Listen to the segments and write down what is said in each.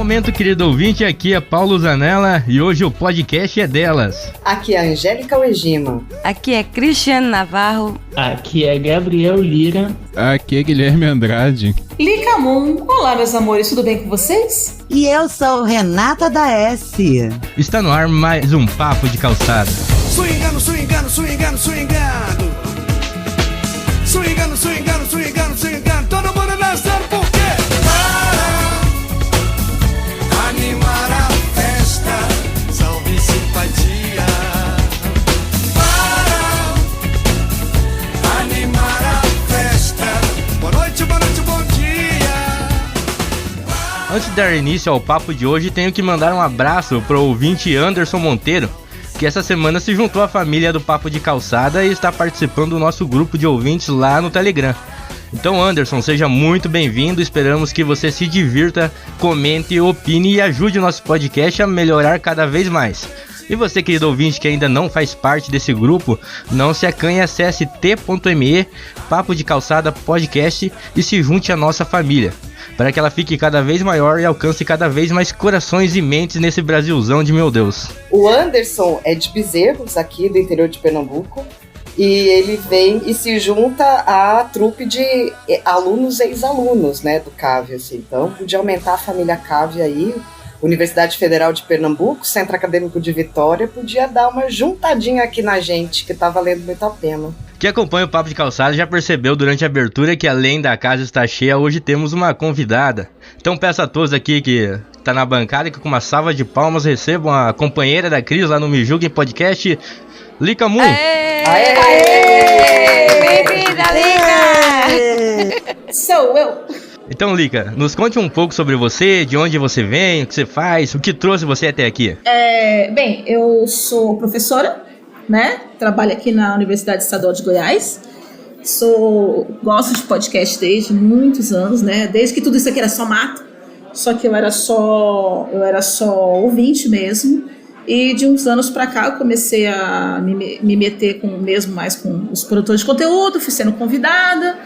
momento, querido ouvinte, aqui é Paulo Zanella e hoje o podcast é delas. Aqui é a Angélica Uegima. Aqui é Cristiane Navarro. Aqui é Gabriel Lira. Aqui é Guilherme Andrade. Lica Moon. Olá, meus amores, tudo bem com vocês? E eu sou Renata da S. Está no ar mais um Papo de Calçada. Swingando, swingando, swingando, swingando. Swingando, swingando, swingando, swingando. Todo mundo dançando por quê? Para animar a festa, salve simpatia. Para animar a festa. Boa noite, bom dia. Antes de dar início ao papo de hoje, tenho que mandar um abraço pro ouvinte Anderson Monteiro, que essa semana se juntou à família do Papo de Calçada e está participando do nosso grupo de ouvintes lá no Telegram. Então, Anderson, seja muito bem-vindo, esperamos que você se divirta, comente, opine e ajude o nosso podcast a melhorar cada vez mais. E você, querido ouvinte, que ainda não faz parte desse grupo, não se acanhe, acesse t.me, Papo de Calçada Podcast e se junte à nossa família, para que ela fique cada vez maior e alcance cada vez mais corações e mentes nesse Brasilzão de meu Deus. O Anderson é de Bezerros, aqui do interior de Pernambuco, e ele vem e se junta à trupe de alunos e ex-alunos, né, do CAV, assim. Então, podia aumentar a família CAV aí. Universidade Federal de Pernambuco, Centro Acadêmico de Vitória, podia dar uma juntadinha aqui na gente, que tá valendo muito a pena. Quem acompanha o Papo de Calçada já percebeu durante a abertura que além da casa estar cheia, hoje temos uma convidada. Então peço a todos aqui que tá na bancada que com uma salva de palmas recebam a companheira da Cris lá no Me Julguem Podcast, Lica Moon. Aê! Aê! Bem-vinda, Lica! Sou eu. Então, Lica, nos conte um pouco sobre você, de onde você vem, o que você faz, o que trouxe você até aqui. Bem, eu sou professora, né? Trabalho aqui na Universidade Estadual de Goiás. Gosto de podcast desde muitos anos, né? Desde que tudo isso aqui era só mato. Só que eu era só ouvinte mesmo. E de uns anos pra cá eu comecei a me meter mais com os produtores de conteúdo, fui sendo convidada.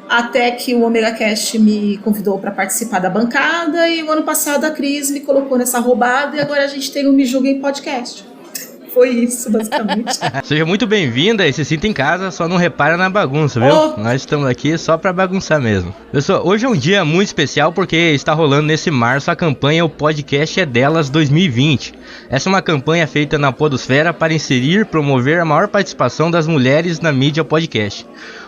Até que o OmegaCast me convidou para participar da bancada e o ano passado a Cris me colocou nessa roubada e agora a gente tem o Me Julguem Podcast. Foi isso, basicamente. Seja muito bem-vinda e se sinta em casa, só não repara na bagunça, viu? Oh. Nós estamos aqui só pra bagunçar mesmo. Pessoal, hoje é um dia muito especial porque está rolando nesse março a campanha O Podcast é Delas 2020. Essa é uma campanha feita na podosfera para inserir e promover a maior participação das mulheres na mídia podcast.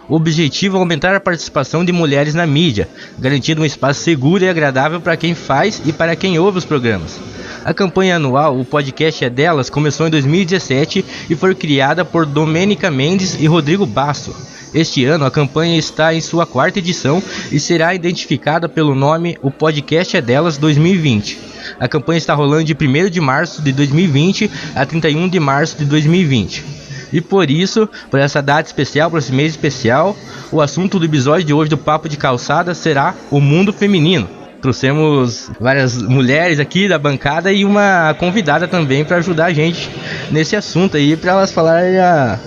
O objetivo é aumentar a participação de mulheres na mídia, garantindo um espaço seguro e agradável para quem faz e para quem ouve os programas. A campanha anual, O Podcast é Delas, começou em 2017 e foi criada por Domênica Mendes e Rodrigo Basso. Este ano, a campanha está em sua 4ª edição e será identificada pelo nome O Podcast é Delas 2020. A campanha está rolando de 1º de março de 2020 a 31 de março de 2020. E por isso, por essa data especial, por esse mês especial, o assunto do episódio de hoje do Papo de Calçada será o mundo feminino. Trouxemos várias mulheres aqui da bancada e uma convidada também para ajudar a gente nesse assunto aí, para elas falarem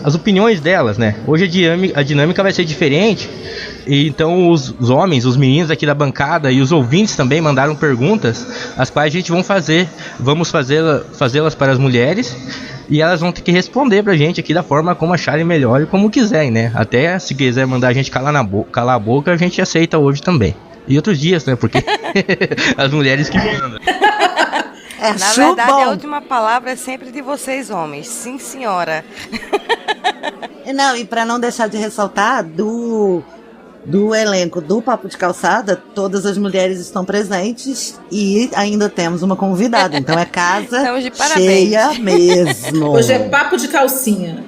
as opiniões delas, né? Hoje a dinâmica vai ser diferente, e então os homens, os meninos aqui da bancada e os ouvintes também mandaram perguntas, as quais a gente vamos fazê-las para as mulheres. E elas vão ter que responder pra gente aqui da forma como acharem melhor e como quiserem, né? Até se quiser mandar a gente calar a boca, a gente aceita hoje também. E outros dias, né? Porque as mulheres que mandam. Na verdade, a última palavra é sempre de vocês, homens. Sim, senhora. Não, e para não deixar de ressaltar, do elenco do Papo de Calçada, todas as mulheres estão presentes e ainda temos uma convidada. Então é casa cheia mesmo. Hoje é papo de calcinha.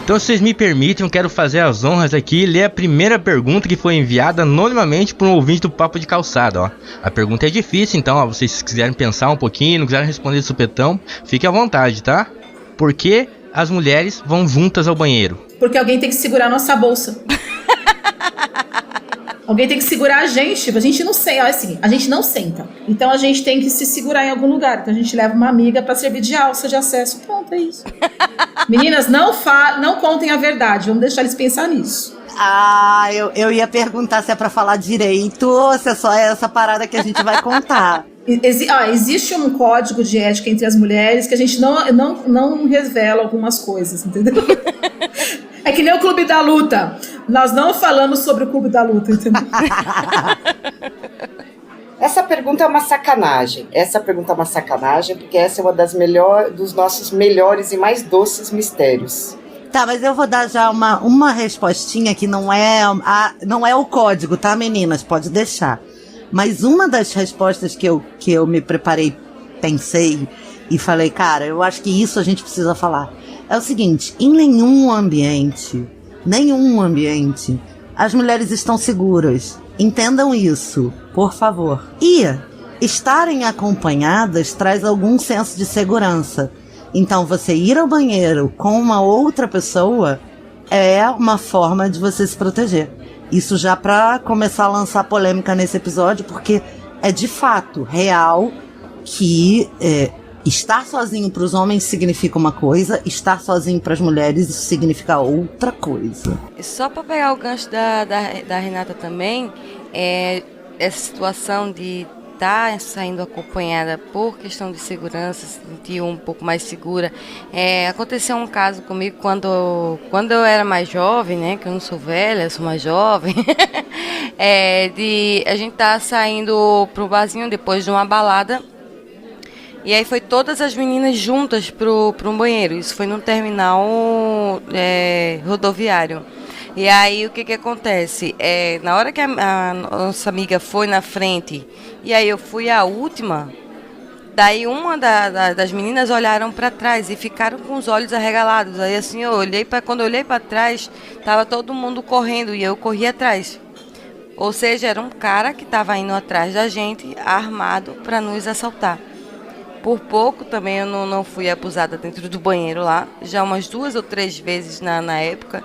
Então, se vocês me permitem, eu quero fazer as honras aqui e ler a primeira pergunta que foi enviada anonimamente por um ouvinte do Papo de Calçada, ó. A pergunta é difícil, então, ó, vocês quiserem pensar um pouquinho, não quiserem responder de supetão, fique à vontade, tá? Por que as mulheres vão juntas ao banheiro? Porque alguém tem que segurar nossa bolsa. Alguém tem que segurar a gente não senta, assim, a gente não senta. Então a gente tem que se segurar em algum lugar. Então a gente leva uma amiga pra servir de alça de acesso. Pronto, é isso. Meninas, não contem a verdade. Vamos deixar eles pensar nisso. Ah, eu ia perguntar se é pra falar direito ou se é só essa parada que a gente vai contar. Existe um código de ética entre as mulheres que a gente não revela algumas coisas, entendeu? É que nem o Clube da Luta. Nós não falamos sobre o Clube da Luta, entendeu? Essa pergunta é uma sacanagem. Porque essa é uma dos nossos melhores e mais doces mistérios. Tá, mas eu vou dar já uma respostinha que não é o código, tá, meninas? Pode deixar. Mas uma das respostas que eu me preparei, pensei e falei, cara, eu acho que isso a gente precisa falar. É o seguinte, em nenhum ambiente, as mulheres estão seguras. Entendam isso, por favor. E estarem acompanhadas traz algum senso de segurança. Então, você ir ao banheiro com uma outra pessoa é uma forma de você se proteger. Isso já para começar a lançar polêmica nesse episódio, porque é de fato real que estar sozinho para os homens significa uma coisa, estar sozinho para as mulheres significa outra coisa. Só para pegar o gancho da Renata também, essa situação de estar saindo acompanhada por questão de segurança, se sentir um pouco mais segura. Aconteceu um caso comigo quando eu era mais jovem, né? Que eu não sou velha, eu sou mais jovem. De a gente estar saindo pro barzinho depois de uma balada. E aí foi todas as meninas juntas pro um banheiro. Isso foi num terminal rodoviário. E aí o que acontece? Na hora que a nossa amiga foi na frente e aí eu fui a última, daí uma das meninas olharam para trás e ficaram com os olhos arregalados. Aí assim, quando eu olhei para trás, tava todo mundo correndo e eu corri atrás. Ou seja, era um cara que estava indo atrás da gente, armado, para nos assaltar. Por pouco também eu não fui abusada dentro do banheiro lá, já umas 2 ou 3 vezes na época.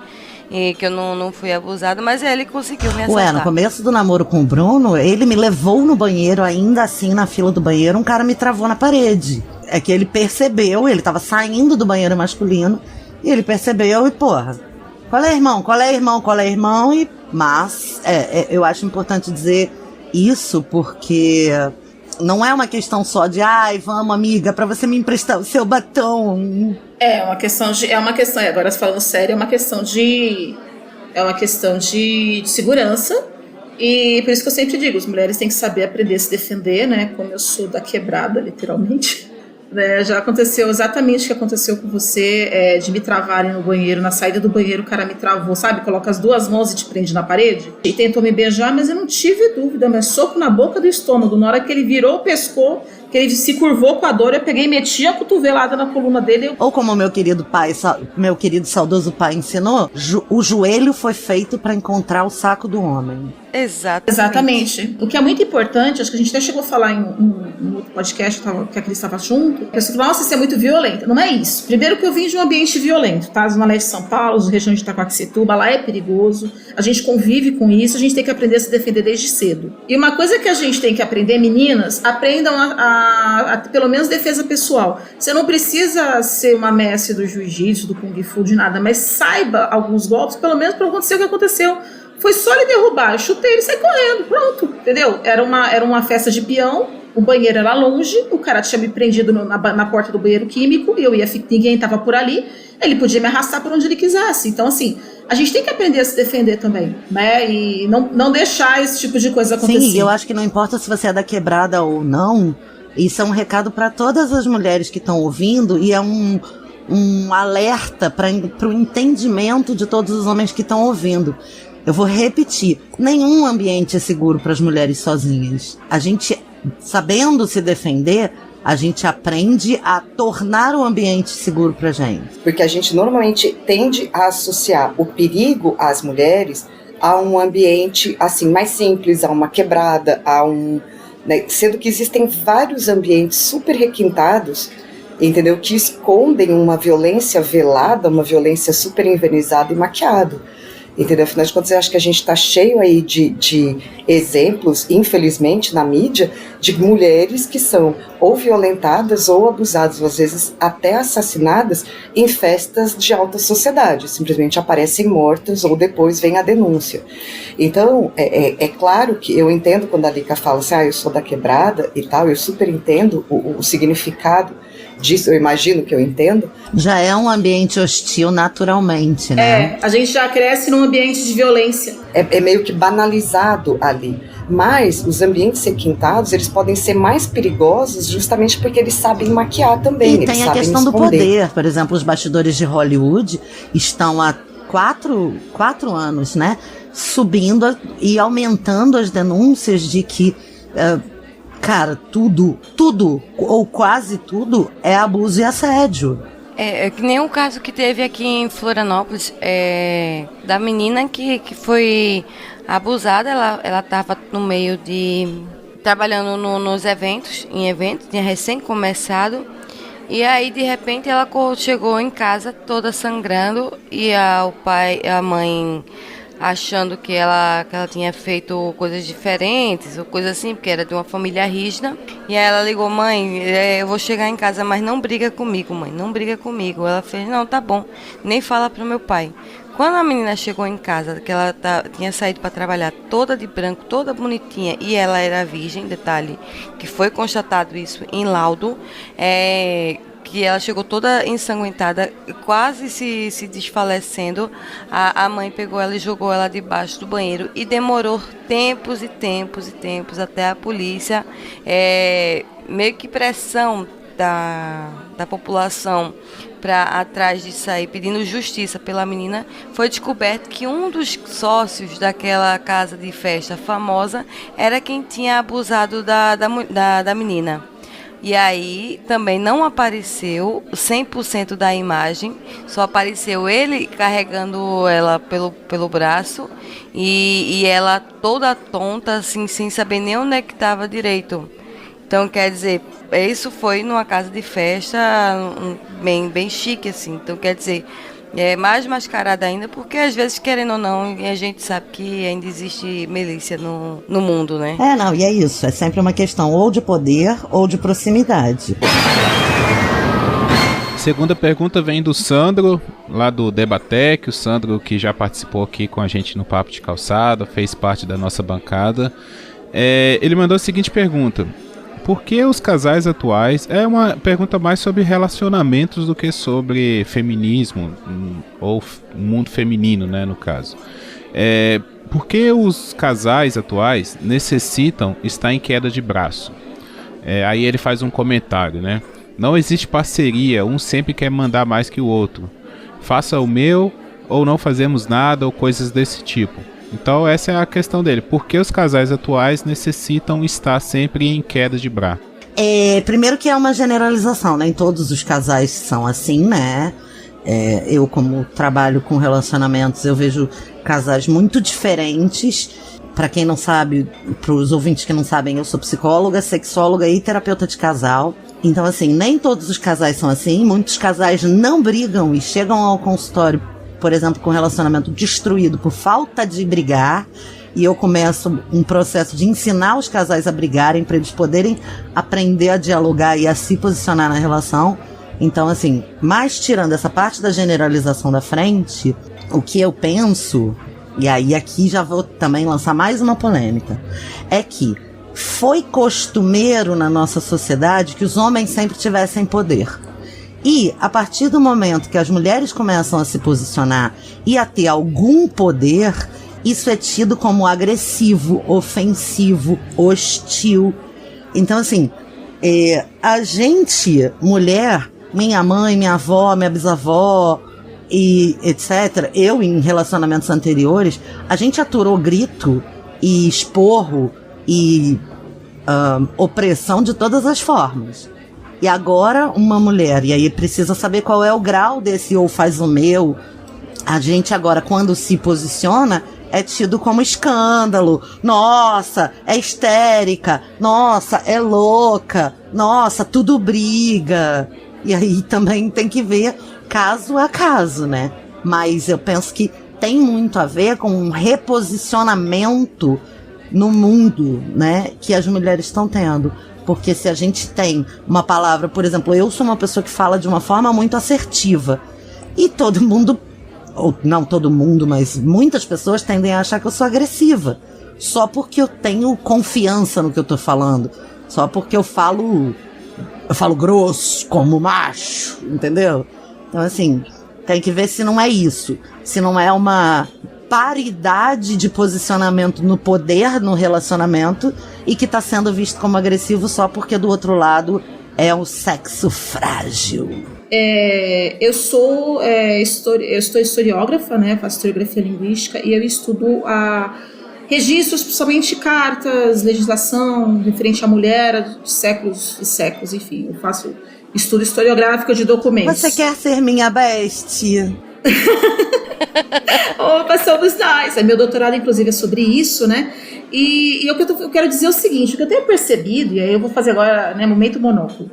E que eu não fui abusada, mas ele conseguiu me assaltar. No começo do namoro com o Bruno, ele me levou no banheiro, ainda assim, na fila do banheiro, um cara me travou na parede. É que ele percebeu, ele tava saindo do banheiro masculino, e ele percebeu e, porra, qual é, irmão? Mas eu acho importante dizer isso, porque não é uma questão só de, vamos, amiga, pra você me emprestar o seu batom. Agora falando sério, é uma questão de segurança, e por isso que eu sempre digo, as mulheres têm que saber aprender a se defender, né, como eu sou da quebrada, literalmente, né, já aconteceu exatamente o que aconteceu com você, de me travarem no banheiro, na saída do banheiro o cara me travou, sabe, coloca as 2 mãos e te prende na parede, e tentou me beijar, mas eu não tive dúvida, mas soco na boca do estômago, na hora que ele virou, pescou, que ele se curvou com a dor, eu peguei e meti a cotovelada na coluna dele. Ou como meu querido saudoso pai ensinou, o joelho foi feito para encontrar o saco do homem. Exatamente. O que é muito importante, acho que a gente até chegou a falar em um outro podcast que a Cris estava junto, a pessoa falou, nossa, isso é muito violento. Não é isso. Primeiro que eu vim de um ambiente violento, tá? Zona Leste de São Paulo, região de Itacoaxetuba, lá é perigoso, a gente convive com isso, a gente tem que aprender a se defender desde cedo. E uma coisa que a gente tem que aprender, meninas, aprendam a pelo menos defesa pessoal. Você não precisa ser uma mestre do jiu-jitsu, do kung fu, de nada, mas saiba alguns golpes, pelo menos para acontecer o que aconteceu. Foi só ele derrubar, eu chutei ele e saí correndo, pronto, entendeu? Era uma festa de peão, o banheiro era longe, o cara tinha me prendido na porta do banheiro químico, ninguém estava por ali, ele podia me arrastar por onde ele quisesse. Então, assim, a gente tem que aprender a se defender também, né? E não deixar esse tipo de coisa acontecer. Sim, eu acho que não importa se você é da quebrada ou não, isso é um recado para todas as mulheres que estão ouvindo e é um alerta para o entendimento de todos os homens que estão ouvindo. Eu vou repetir, nenhum ambiente é seguro para as mulheres sozinhas. A gente, sabendo se defender, a gente aprende a tornar o ambiente seguro pra gente. Porque a gente normalmente tende a associar o perigo às mulheres a um ambiente assim mais simples, a uma quebrada, né, sendo que existem vários ambientes super requintados, entendeu, que escondem uma violência velada, uma violência super envernizada e maquiada. Entendeu? Afinal de contas, eu acho que a gente está cheio aí de exemplos, infelizmente, na mídia, de mulheres que são ou violentadas ou abusadas, ou às vezes até assassinadas em festas de alta sociedade. Simplesmente aparecem mortas ou depois vem a denúncia. Então, é claro que eu entendo quando a Lika fala assim, eu sou da quebrada e tal, eu super entendo o significado disso, eu imagino que eu entendo. Já é um ambiente hostil naturalmente, né? A gente já cresce num ambiente de violência. É meio que banalizado ali. Mas os ambientes requintados, eles podem ser mais perigosos justamente porque eles sabem maquiar também. E tem a questão do poder. Por exemplo, os bastidores de Hollywood estão há 4 anos, né? Subindo e aumentando as denúncias de que... cara, tudo, ou quase tudo, é abuso e assédio. É que nem o caso que teve aqui em Florianópolis, da menina que foi abusada, ela estava no meio de... trabalhando nos eventos, tinha recém começado, e aí de repente ela chegou em casa toda sangrando, e o pai, a mãe... achando que ela tinha feito coisas diferentes, ou coisa assim, porque era de uma família rígida. E aí ela ligou, mãe, eu vou chegar em casa, mas não briga comigo, mãe, não briga comigo. Ela fez, não, tá bom, nem fala pro meu pai. Quando a menina chegou em casa, que ela tinha saído para trabalhar toda de branco, toda bonitinha, e ela era virgem, detalhe, que foi constatado isso em laudo, que ela chegou toda ensanguentada, quase se desfalecendo. A mãe pegou ela e jogou ela debaixo do banheiro, e demorou tempos e tempos e tempos até a polícia, meio que pressão da população para atrás de sair pedindo justiça pela menina. Foi descoberto que um dos sócios daquela casa de festa famosa era quem tinha abusado da menina. E aí também não apareceu 100% da imagem, só apareceu ele carregando ela pelo braço e ela toda tonta, assim, sem saber nem onde é que estava direito. Então, quer dizer, isso foi numa casa de festa bem chique, assim. Então, quer dizer, é mais mascarada ainda, porque às vezes, querendo ou não, a gente sabe que ainda existe milícia no mundo, né? Não, e é isso. É sempre uma questão ou de poder ou de proximidade. Segunda pergunta vem do Sandro, lá do Debatec. O Sandro, que já participou aqui com a gente no Papo de Calçada, fez parte da nossa bancada. Ele mandou a seguinte pergunta: por que os casais atuais... É uma pergunta mais sobre relacionamentos do que sobre feminismo, ou mundo feminino, né, no caso. Por que os casais atuais necessitam estar em queda de braço? Aí ele faz um comentário, né? Não existe parceria, um sempre quer mandar mais que o outro. Faça o meu, ou não fazemos nada, ou coisas desse tipo. Então essa é a questão dele. Por que os casais atuais necessitam estar sempre em queda de braço? Primeiro que é uma generalização, nem todos os casais são assim, né? Eu, como trabalho com relacionamentos, eu vejo casais muito diferentes. Para quem não sabe, para os ouvintes que não sabem, eu sou psicóloga, sexóloga e terapeuta de casal. Então, assim, nem todos os casais são assim. Muitos casais não brigam e chegam ao consultório, por exemplo, com relacionamento destruído por falta de brigar, e eu começo um processo de ensinar os casais a brigarem para eles poderem aprender a dialogar e a se posicionar na relação. Então, assim, mas tirando essa parte da generalização da frente, o que eu penso, e aí aqui já vou também lançar mais uma polêmica, é que foi costumeiro na nossa sociedade que os homens sempre tivessem poder. E, a partir do momento que as mulheres começam a se posicionar e a ter algum poder, isso é tido como agressivo, ofensivo, hostil. Então, assim, a gente, mulher, minha mãe, minha avó, minha bisavó, e etc., eu, em relacionamentos anteriores, a gente aturou grito e esporro e opressão de todas as formas. E agora uma mulher, e aí precisa saber qual é o grau desse ou faz o meu. A gente agora, quando se posiciona, é tido como escândalo. Nossa, é histérica. Nossa, é louca. Nossa, tudo briga. E aí também tem que ver caso a caso, né? Mas eu penso que tem muito a ver com um reposicionamento no mundo, né, que as mulheres estão tendo. Porque se a gente tem uma palavra, por exemplo, eu sou uma pessoa que fala de uma forma muito assertiva. E todo mundo, ou não todo mundo, mas muitas pessoas tendem a achar que eu sou agressiva. Só porque eu tenho confiança no que eu tô falando. Só porque eu falo grosso, como macho, entendeu? Então, assim, tem que ver se não é isso. Se não é uma paridade de posicionamento no poder, no relacionamento, e que tá sendo visto como agressivo só porque do outro lado é um sexo frágil. Eu sou historiógrafa, né? Faço historiografia linguística e eu estudo registros, principalmente cartas, legislação referente à mulher de séculos e séculos, enfim. Eu faço estudo historiográfico de documentos. Você quer ser minha bestie? Opa, somos nós. Meu doutorado, inclusive, é sobre isso, né? E eu quero dizer o seguinte, o que eu tenho percebido, e aí eu vou fazer agora, né, momento monóculo.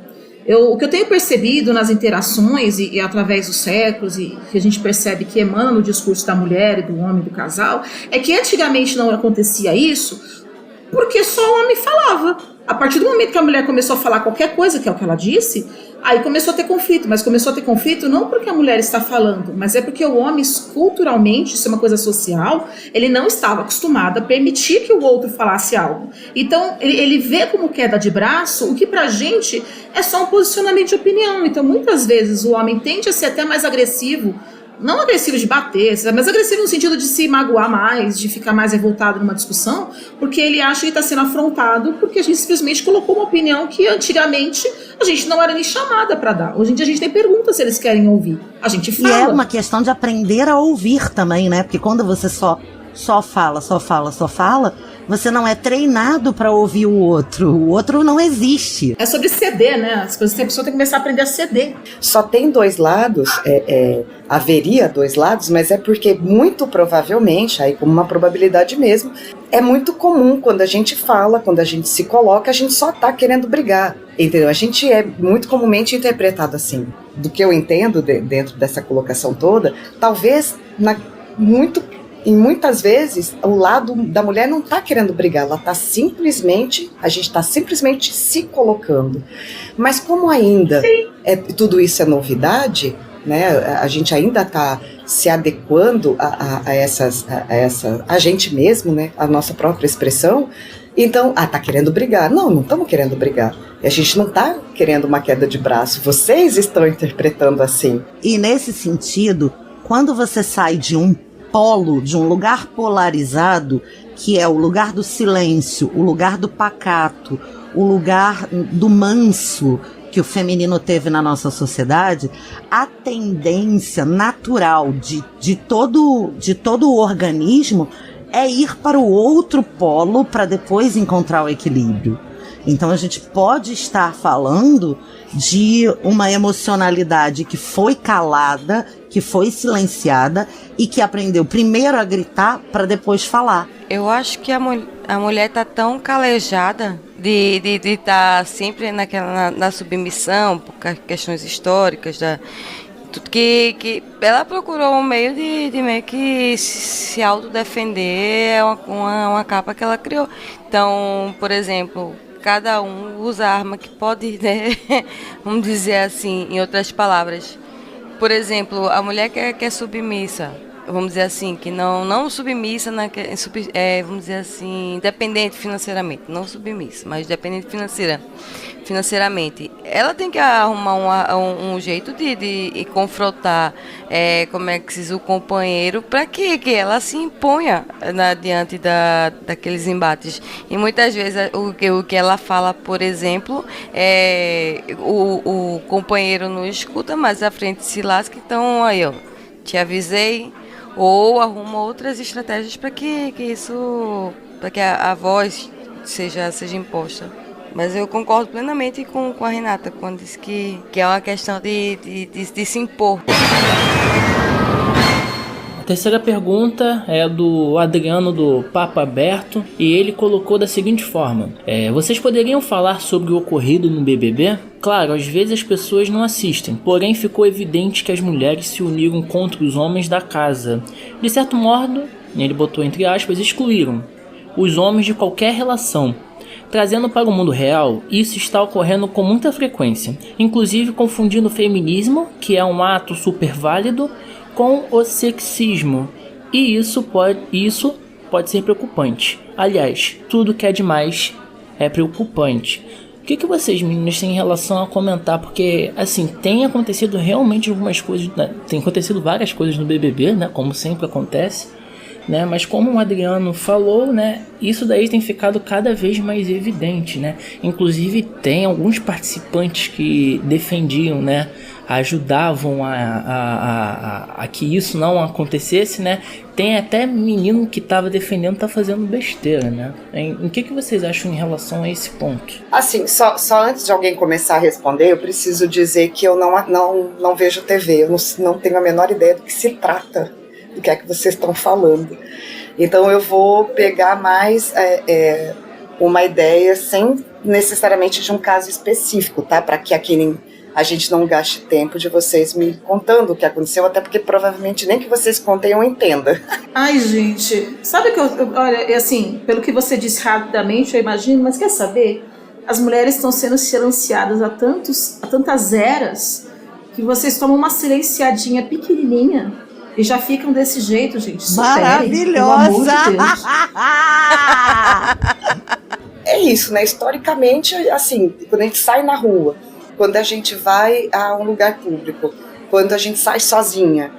O que eu tenho percebido nas interações e através dos séculos, e que a gente percebe que emana no discurso da mulher e do homem, do casal, é que antigamente não acontecia isso porque só o homem falava. A partir do momento que a mulher começou a falar qualquer coisa, que é o que ela disse, aí começou a ter conflito. Mas começou a ter conflito não porque a mulher está falando, mas é porque o homem, culturalmente, isso é uma coisa social, ele não estava acostumado a permitir que o outro falasse algo. Então, ele vê como queda de braço, o que pra gente é só um posicionamento de opinião. Então, muitas vezes, o homem tende a ser até mais agressivo, não agressivo de bater, mas agressivo no sentido de se magoar mais, de ficar mais revoltado numa discussão, porque ele acha que está sendo afrontado porque a gente simplesmente colocou uma opinião que antigamente a gente não era nem chamada para dar. Hoje em dia a gente tem perguntas se eles querem ouvir. A gente fala. E é uma questão de aprender a ouvir também, né? Porque quando você só fala, você não é treinado para ouvir o outro não existe. É sobre ceder, né? As coisas, a pessoa tem que começar a aprender a ceder. Só tem dois lados, haveria dois lados, mas é porque muito provavelmente, aí como uma probabilidade mesmo, é muito comum quando a gente fala, quando a gente se coloca, a gente só tá querendo brigar, entendeu? A gente é muito comumente interpretado assim. Do que eu entendo dentro dessa colocação toda, talvez e muitas vezes o lado da mulher não está querendo brigar, a gente está simplesmente se colocando. Mas como ainda tudo isso é novidade, né, a gente ainda está se adequando a gente mesmo, né, a nossa própria expressão. Então, tá querendo brigar. Não estamos querendo brigar. A gente não está querendo uma queda de braço. Vocês estão interpretando assim. E nesse sentido, quando você sai de um polo, de um lugar polarizado, que é o lugar do silêncio, o lugar do pacato, o lugar do manso que o feminino teve na nossa sociedade, a tendência natural de todo o organismo é ir para o outro polo para depois encontrar o equilíbrio. Então a gente pode estar falando de uma emocionalidade que foi calada, que foi silenciada e que aprendeu primeiro a gritar para depois falar. Eu acho que a mulher tá tão calejada de estar sempre na submissão por questões históricas, tudo que ela procurou um meio de meio que se autodefender, é uma capa que ela criou. Então, por exemplo, cada um usa a arma que pode, né? Vamos dizer assim, em outras palavras. Por exemplo, a mulher que é submissa, vamos dizer assim, que não submissa, vamos dizer assim, independente financeiramente, não submissa, mas dependente financeiramente, ela tem que arrumar um jeito de confrontar, como é que se diz, o companheiro, para que ela se imponha diante daqueles embates. E muitas vezes o que ela fala, por exemplo, o companheiro não escuta, mas à frente se lasca, então aí eu te avisei, ou arruma outras estratégias para que a voz seja imposta. Mas eu concordo plenamente com a Renata quando diz que é uma questão de se impor. terceira pergunta é do Adriano do Papo Aberto e ele colocou da seguinte forma: vocês poderiam falar sobre o ocorrido no BBB? Claro, às vezes as pessoas não assistem, porém ficou evidente que as mulheres se uniram contra os homens da casa. De certo modo, ele botou entre aspas, excluíram os homens de qualquer relação. Trazendo para o mundo real, isso está ocorrendo com muita frequência, inclusive confundindo o feminismo, que é um ato super válido, com o sexismo, e isso pode ser preocupante. Aliás, tudo que é demais é preocupante. O que vocês, meninas, têm em relação a comentar? Porque, assim, tem acontecido realmente algumas coisas, né? Tem acontecido várias coisas no BBB, né? Como sempre acontece, né? Mas como o Adriano falou, né? Isso daí tem ficado cada vez mais evidente, né? Inclusive, tem alguns participantes que defendiam, né? Ajudavam a que isso não acontecesse, né? Tem até menino que estava defendendo, tá fazendo besteira, né? O que vocês acham em relação a esse ponto? Assim, só antes de alguém começar a responder, eu preciso dizer que eu não vejo TV, eu não tenho a menor ideia do que se trata, do que é que vocês estão falando. Então eu vou pegar mais uma ideia sem necessariamente de um caso específico, tá? Para que aqui a gente não gaste tempo de vocês me contando o que aconteceu, até porque provavelmente nem que vocês contem eu entenda. Ai, gente, sabe que olha, assim, pelo que você disse rapidamente, eu imagino, mas quer saber? As mulheres estão sendo silenciadas há tantas eras, que vocês tomam uma silenciadinha pequenininha e já ficam desse jeito, gente. Superem, maravilhosa! pelo amor de Deus. É isso, né? Historicamente, assim, quando a gente sai na rua, quando a gente vai a um lugar público, quando a gente sai sozinha,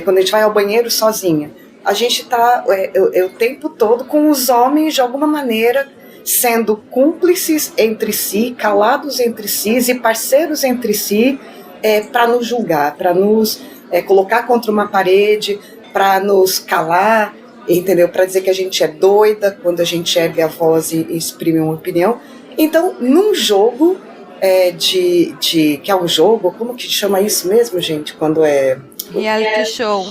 quando a gente vai ao banheiro sozinha, a gente está o tempo todo com os homens, de alguma maneira, sendo cúmplices entre si, calados entre si e parceiros entre si, para nos julgar, para nos colocar contra uma parede, para nos calar, entendeu? Para dizer que a gente é doida quando a gente ergue a voz e exprime uma opinião. Então, num jogo que é um jogo, como que chama isso mesmo, gente? Quando é... Reality show.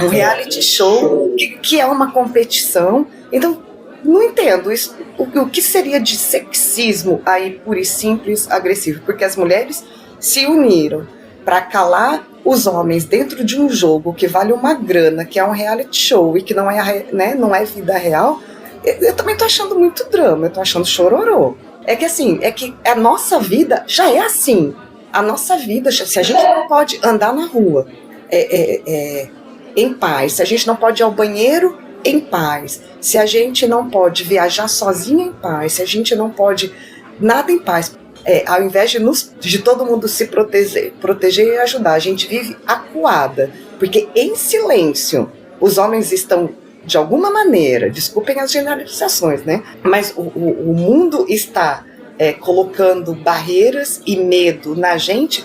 Um reality show, que é uma competição. Então, não entendo isso, o que seria de sexismo aí, puro e simples, agressivo. Porque as mulheres se uniram para calar os homens dentro de um jogo que vale uma grana, que é um reality show e que não é, né, não é vida real. Eu também tô achando muito drama, eu tô achando chororô. É que assim, a nossa vida já é assim. A nossa vida, se a gente não pode andar na rua em paz, se a gente não pode ir ao banheiro em paz, se a gente não pode viajar sozinha em paz, se a gente não pode nada em paz, ao invés de todo mundo se proteger e ajudar, a gente vive acuada, porque em silêncio os homens estão, de alguma maneira, desculpem as generalizações, né? Mas o mundo está colocando barreiras e medo na gente,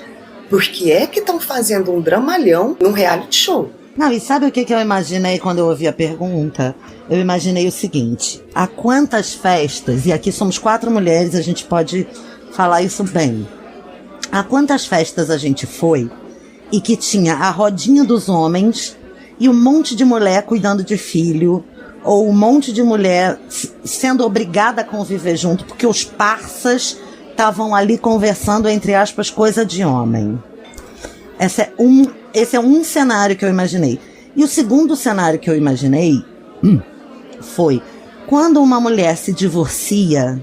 porque é que estão fazendo um dramalhão num reality show. Não, e sabe o que eu imaginei quando eu ouvi a pergunta? Eu imaginei o seguinte: a quantas festas, e aqui somos 4 mulheres, a gente pode falar isso bem. A quantas festas a gente foi e que tinha a rodinha dos homens e um monte de mulher cuidando de filho, ou um monte de mulher sendo obrigada a conviver junto, porque os parças estavam ali conversando, entre aspas, coisa de homem. Esse é um cenário que eu imaginei. E o segundo cenário que eu imaginei foi quando uma mulher se divorcia,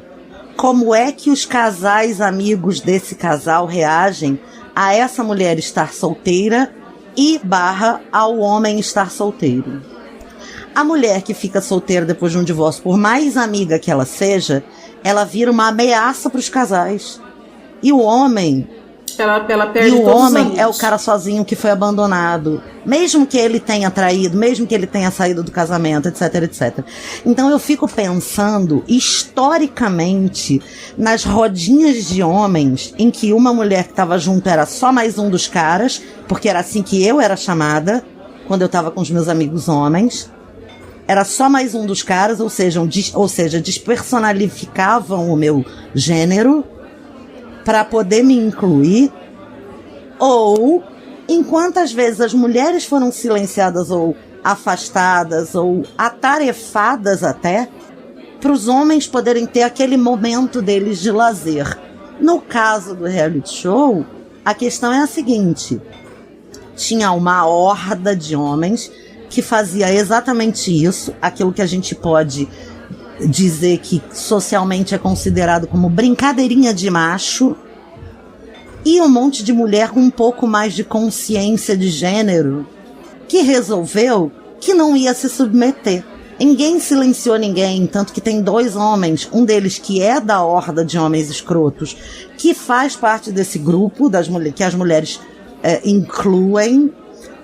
como é que os casais amigos desse casal reagem a essa mulher estar solteira e / ao homem estar solteiro. A mulher que fica solteira depois de um divórcio, por mais amiga que ela seja, ela vira uma ameaça para os casais. E o homem... Ela perde e o todos homem os amigos. É o cara sozinho que foi abandonado, mesmo que ele tenha traído, mesmo que ele tenha saído do casamento, etc, etc. Então eu fico pensando historicamente nas rodinhas de homens em que uma mulher que estava junto era só mais um dos caras, porque era assim que eu era chamada quando eu estava com os meus amigos homens. Era só mais um dos caras, ou seja, despersonalificavam o meu gênero para poder me incluir, ou em quantas vezes as mulheres foram silenciadas ou afastadas ou atarefadas até para os homens poderem ter aquele momento deles de lazer. No caso do reality show, a questão é a seguinte: tinha uma horda de homens que fazia exatamente isso, aquilo que a gente pode dizer que socialmente é considerado como brincadeirinha de macho, e um monte de mulher com um pouco mais de consciência de gênero que resolveu que não ia se submeter. Ninguém silenciou ninguém, tanto que tem 2 homens, um deles que é da horda de homens escrotos, que faz parte desse grupo que as mulheres incluem.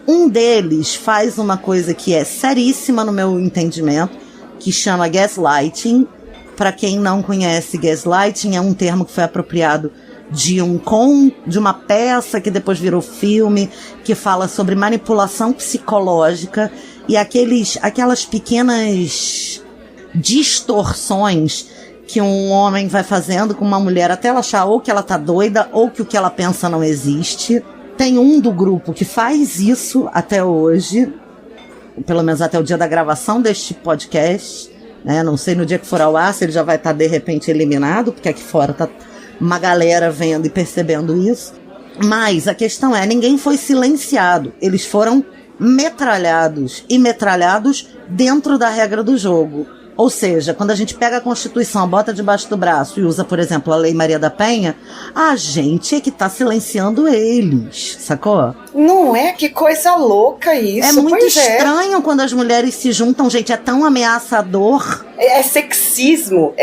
Um deles faz uma coisa que é seríssima no meu entendimento, que chama gaslighting. Para quem não conhece, gaslighting é um termo que foi apropriado de uma peça que depois virou filme, que fala sobre manipulação psicológica e aquelas pequenas distorções que um homem vai fazendo com uma mulher até ela achar ou que ela tá doida ou que o que ela pensa não existe. Tem um do grupo que faz isso até hoje, pelo menos até o dia da gravação deste podcast, né? Não sei no dia que for ao ar se ele já vai estar de repente eliminado, porque aqui fora tá uma galera vendo e percebendo isso. Mas a questão é, ninguém foi silenciado. Eles foram metralhados dentro da regra do jogo. Ou seja, quando a gente pega a Constituição, bota debaixo do braço e usa, por exemplo, a Lei Maria da Penha, a gente é que tá silenciando eles, sacou? Não é? Que coisa louca isso. É muito estranho quando as mulheres se juntam, gente, é tão ameaçador. É sexismo.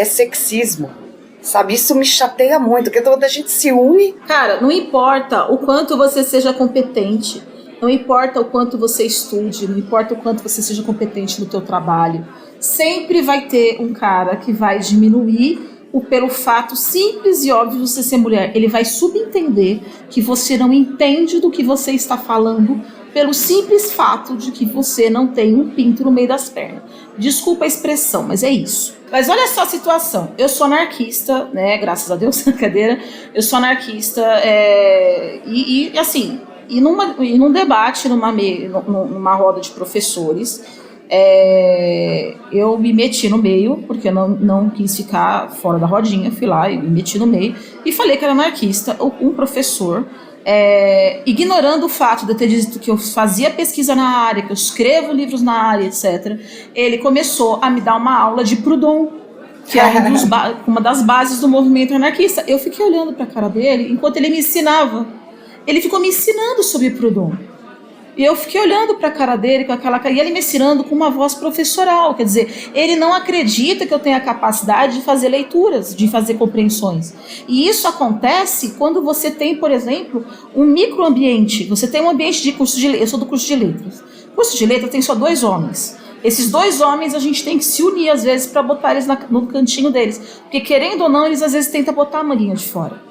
Sabe, isso me chateia muito, porque quando a gente se une... Cara, não importa o quanto você seja competente, não importa o quanto você estude, não importa o quanto você seja competente no teu trabalho, sempre vai ter um cara que vai diminuir pelo fato simples e óbvio de você ser mulher. Ele vai subentender que você não entende do que você está falando pelo simples fato de que você não tem um pinto no meio das pernas. Desculpa a expressão, mas é isso. Mas olha só a situação. Eu sou anarquista, né? Graças a Deus, cadeira. Eu sou anarquista e num debate, numa roda de professores, eu me meti no meio, porque eu não quis ficar fora da rodinha, fui lá e me meti no meio e falei que era anarquista. Um professor, ignorando o fato de eu ter dito que eu fazia pesquisa na área, que eu escrevo livros na área, etc., ele começou a me dar uma aula de Proudhon, que é uma das bases do movimento anarquista. Eu fiquei olhando para a cara dele enquanto ele me ensinava. Ele ficou me ensinando sobre Proudhon. E eu fiquei olhando para a cara dele com aquela cara, e ele me ensinando com uma voz professoral. Quer dizer, ele não acredita que eu tenha a capacidade de fazer leituras, de fazer compreensões. E isso acontece quando você tem, por exemplo, um microambiente. Você tem um ambiente de curso de letras. Eu sou do curso de letras. O curso de letras tem só 2 homens. Esses 2 homens a gente tem que se unir às vezes para botar eles no cantinho deles. Porque querendo ou não, eles às vezes tentam botar a maninha de fora.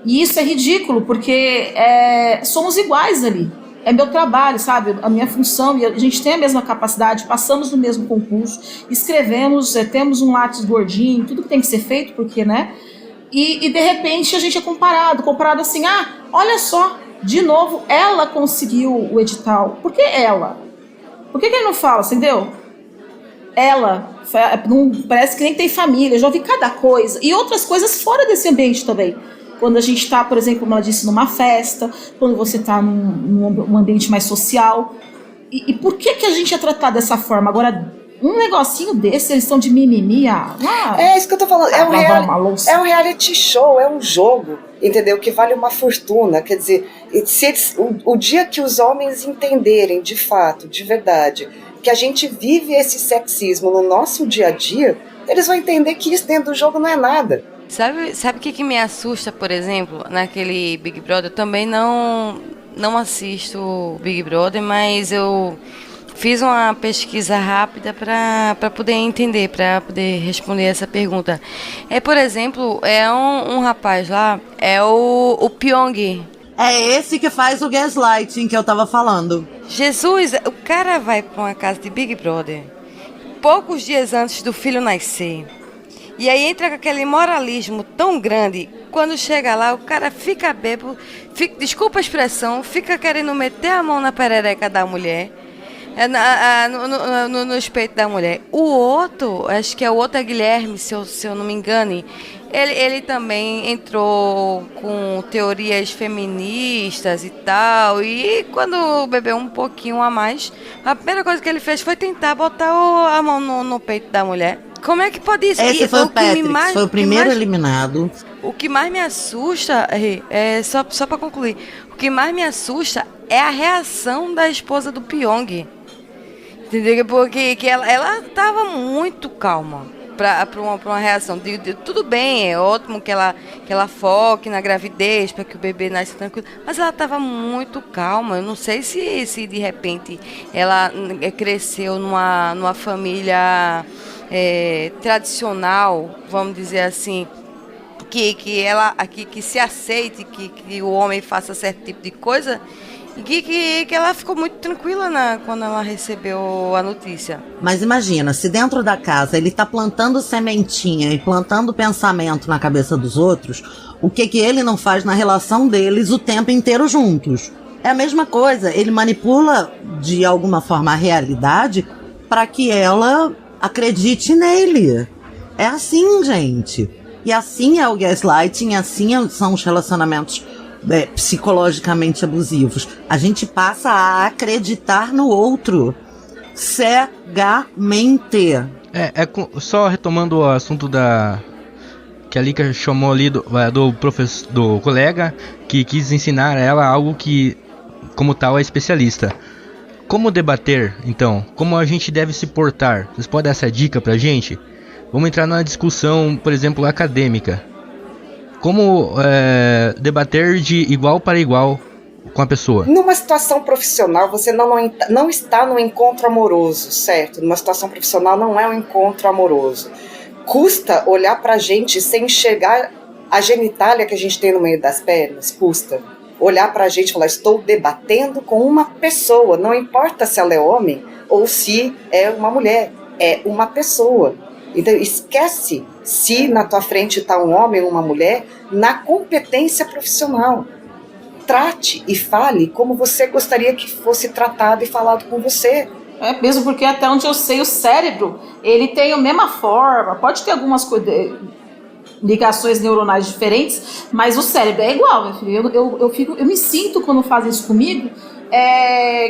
E isso é ridículo, porque somos iguais ali. É meu trabalho, sabe? A minha função, e a gente tem a mesma capacidade, passamos no mesmo concurso, escrevemos, temos um lápis gordinho, tudo que tem que ser feito, porque, né? E de repente a gente é comparado assim, olha só, de novo, ela conseguiu o edital. Por que ela? Por que ele não fala, entendeu? Ela, não, parece que nem tem família, já ouvi cada coisa, e outras coisas fora desse ambiente também. Quando a gente está, por exemplo, como ela disse, numa festa, quando você está num ambiente mais social. E por que a gente é tratado dessa forma? Agora, um negocinho desse, eles estão de mimimi. É isso que eu tô falando. É um reality show, é um jogo, entendeu? Que vale uma fortuna. Quer dizer, o dia que os homens entenderem de fato, de verdade, que a gente vive esse sexismo no nosso dia a dia, eles vão entender que isso dentro do jogo não é nada. Sabe o que me assusta, por exemplo, naquele Big Brother? Eu também não assisto Big Brother, mas eu fiz uma pesquisa rápida para poder entender, para poder responder essa pergunta. Por exemplo, um rapaz lá, o Pyong. É esse que faz o gaslighting que eu tava falando. Jesus, o cara vai para uma casa de Big Brother poucos dias antes do filho nascer. E aí entra com aquele moralismo tão grande. Quando chega lá, o cara fica bêbado, desculpa a expressão, fica querendo meter a mão na perereca da mulher, nos peitos da mulher. O outro, acho que é o outro, é Guilherme, se eu não me engane, ele também entrou com teorias feministas e tal, e quando bebeu um pouquinho a mais, a primeira coisa que ele fez foi tentar botar a mão no peito da mulher. Como é que pode isso? Esse foi o Patrick, foi o primeiro eliminado. O que mais me assusta, só para concluir, o que mais me assusta é a reação da esposa do Pyong. Entendeu? Porque ela tava muito calma para uma reação. Tudo bem, é ótimo que ela foque na gravidez para que o bebê nasça tranquilo, mas ela estava muito calma. Eu não sei se de repente ela cresceu numa família tradicional, vamos dizer assim, que se aceite que o homem faça certo tipo de coisa. E que ela ficou muito tranquila quando ela recebeu a notícia. Mas imagina, se dentro da casa ele tá plantando sementinha e plantando pensamento na cabeça dos outros, o que ele não faz na relação deles o tempo inteiro juntos? É a mesma coisa, ele manipula de alguma forma a realidade para que ela acredite nele. É assim, gente. E assim é o gaslighting, assim são os relacionamentos psicologicamente abusivos. A gente passa a acreditar no outro cegamente. Só retomando o assunto que a Lika chamou ali do colega que quis ensinar a ela algo que, como tal, é especialista. Como debater, então? Como a gente deve se portar? Vocês podem dar essa dica pra gente? Vamos entrar numa discussão, por exemplo, acadêmica. Como debater de igual para igual com a pessoa? Numa situação profissional, você não está no encontro amoroso, certo? Numa situação profissional não é um encontro amoroso. Custa olhar pra gente sem enxergar a genitália que a gente tem no meio das pernas? Custa. Olhar pra gente e falar, estou debatendo com uma pessoa, não importa se ela é homem ou se é uma mulher, é uma pessoa. Então esquece se na tua frente está um homem ou uma mulher, na competência profissional. Trate e fale como você gostaria que fosse tratado e falado com você. Mesmo porque até onde eu sei, o cérebro, ele tem a mesma forma, pode ter algumas ligações neuronais diferentes, mas o cérebro é igual, meu filho. Eu me sinto, quando fazem isso comigo,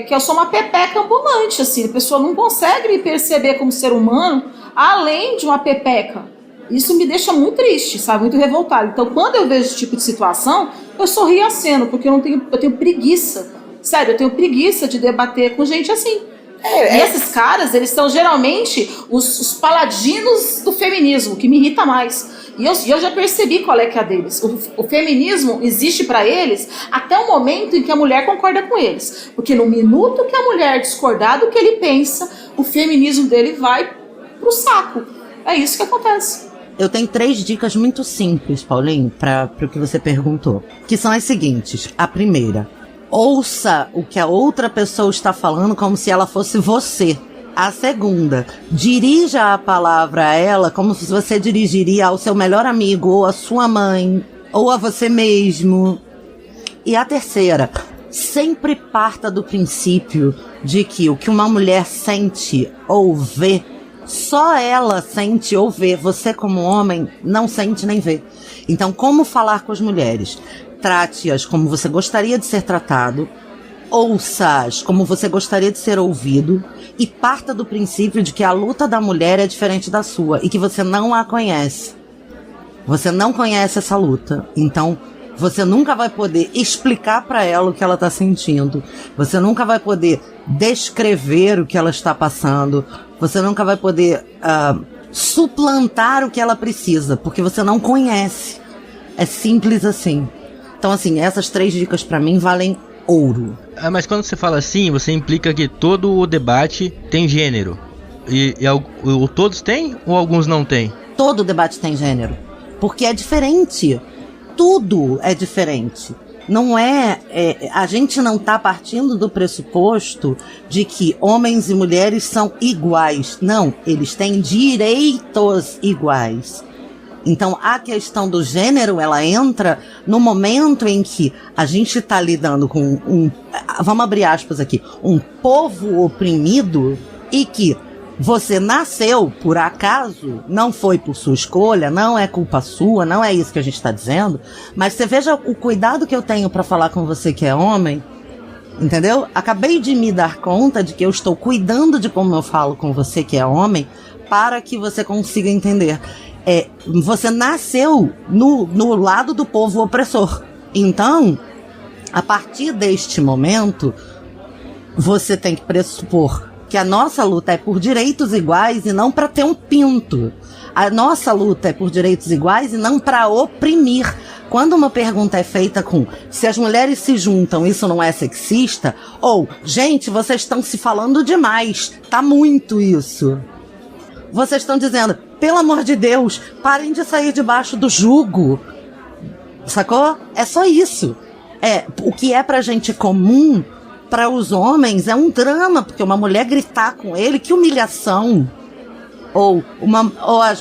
que eu sou uma pepeca ambulante, assim, a pessoa não consegue me perceber como ser humano, além de uma pepeca. Isso me deixa muito triste, sabe? Muito revoltada. Então, quando eu vejo esse tipo de situação, eu sorrio a cena, porque eu tenho preguiça. Sério, eu tenho preguiça de debater com gente assim. E esses caras, eles são geralmente os paladinos do feminismo, que me irrita mais. E eu já percebi qual é que é a deles. O feminismo existe para eles até o momento em que a mulher concorda com eles. Porque no minuto que a mulher discordar do que ele pensa, o feminismo dele vai pro saco. É isso que acontece. Eu tenho 3 dicas muito simples, Paulinho, para o que você perguntou. Que são as seguintes. A primeira, ouça o que a outra pessoa está falando como se ela fosse você. A segunda, dirija a palavra a ela como se você dirigiria ao seu melhor amigo, ou à sua mãe, ou a você mesmo. E a terceira, sempre parta do princípio de que o que uma mulher sente ou vê, só ela sente ou vê. Você, como homem, não sente nem vê. Então, como falar com as mulheres? Trate-as como você gostaria de ser tratado, ouça-as como você gostaria de ser ouvido, e parta do princípio de que a luta da mulher é diferente da sua e que você não a conhece. Você não conhece essa luta, então você nunca vai poder explicar para ela o que ela está sentindo. Você nunca vai poder descrever o que ela está passando. Você nunca vai poder suplantar o que ela precisa, porque você não conhece. É simples assim. Então, assim, essas 3 dicas para mim valem ouro. Mas quando você fala assim, você implica que todo o debate tem gênero. E todos têm ou alguns não têm? Todo debate tem gênero. Porque é diferente. Tudo é diferente. Não a gente não está partindo do pressuposto de que homens e mulheres são iguais. Não, eles têm direitos iguais. Então, a questão do gênero, ela entra no momento em que a gente está lidando com vamos abrir aspas aqui, um povo oprimido e que você nasceu por acaso, não foi por sua escolha, não é culpa sua, não é isso que a gente está dizendo, mas você veja o cuidado que eu tenho para falar com você que é homem, entendeu? Acabei de me dar conta de que eu estou cuidando de como eu falo com você que é homem, para que você consiga entender. Você nasceu no lado do povo opressor. Então, a partir deste momento, você tem que pressupor que a nossa luta é por direitos iguais e não para ter um pinto. A nossa luta é por direitos iguais e não para oprimir. Quando uma pergunta é feita com se as mulheres se juntam, isso não é sexista? Ou, gente, vocês estão se falando demais, tá muito isso. Vocês estão dizendo, pelo amor de Deus, parem de sair debaixo do jugo. Sacou? É só isso. O que é pra gente comum, para os homens, é um drama, porque uma mulher gritar com ele, que humilhação. Ou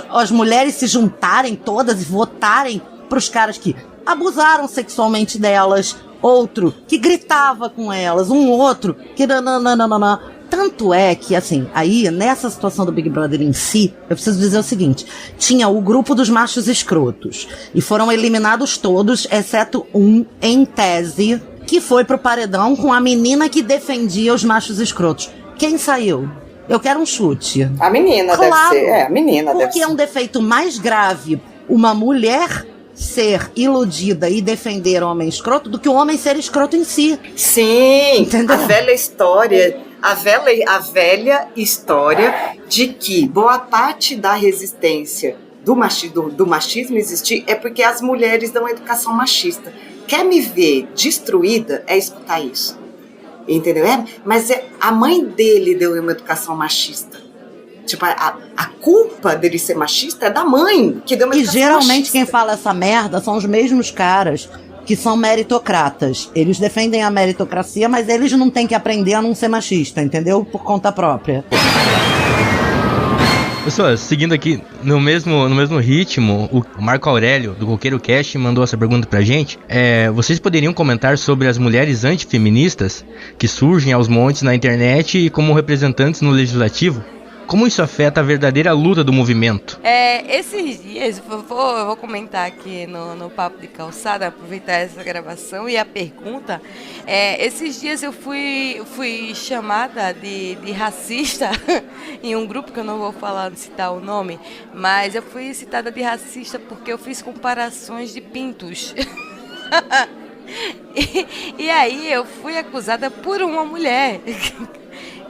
as mulheres se juntarem todas e votarem pros caras que abusaram sexualmente delas, outro que gritava com elas, um outro que nananana. Tanto é que, assim, aí, nessa situação do Big Brother em si, eu preciso dizer o seguinte, tinha o grupo dos machos escrotos, e foram eliminados todos, exceto um, em tese, que foi pro paredão com a menina que defendia os machos escrotos. Quem saiu? Eu quero um chute. A menina claro, deve ser. A menina deve ser. Porque é um defeito mais grave uma mulher ser iludida e defender o homem escroto do que o homem ser escroto em si. Sim, entendeu? A velha história de que boa parte da resistência do machismo existir é porque as mulheres dão educação machista. Quer me ver destruída? É escutar isso. Entendeu? Mas a mãe dele deu uma educação machista. Tipo, a culpa dele ser machista é da mãe, que deu uma educação geralmente machista. Quem fala essa merda são os mesmos caras que são meritocratas. Eles defendem a meritocracia, mas eles não têm que aprender a não ser machista, entendeu? Por conta própria. Pessoal, seguindo aqui no mesmo ritmo, o Marco Aurélio, do Coqueiro Cast, mandou essa pergunta pra gente. Vocês poderiam comentar sobre as mulheres antifeministas que surgem aos montes na internet e como representantes no legislativo? Como isso afeta a verdadeira luta do movimento? Esses dias, eu vou comentar aqui no Papo de Calçada, aproveitar essa gravação e a pergunta. Esses dias eu fui chamada de racista em um grupo que eu não vou citar o nome, mas eu fui citada de racista porque eu fiz comparações de pintos. E aí eu fui acusada por uma mulher.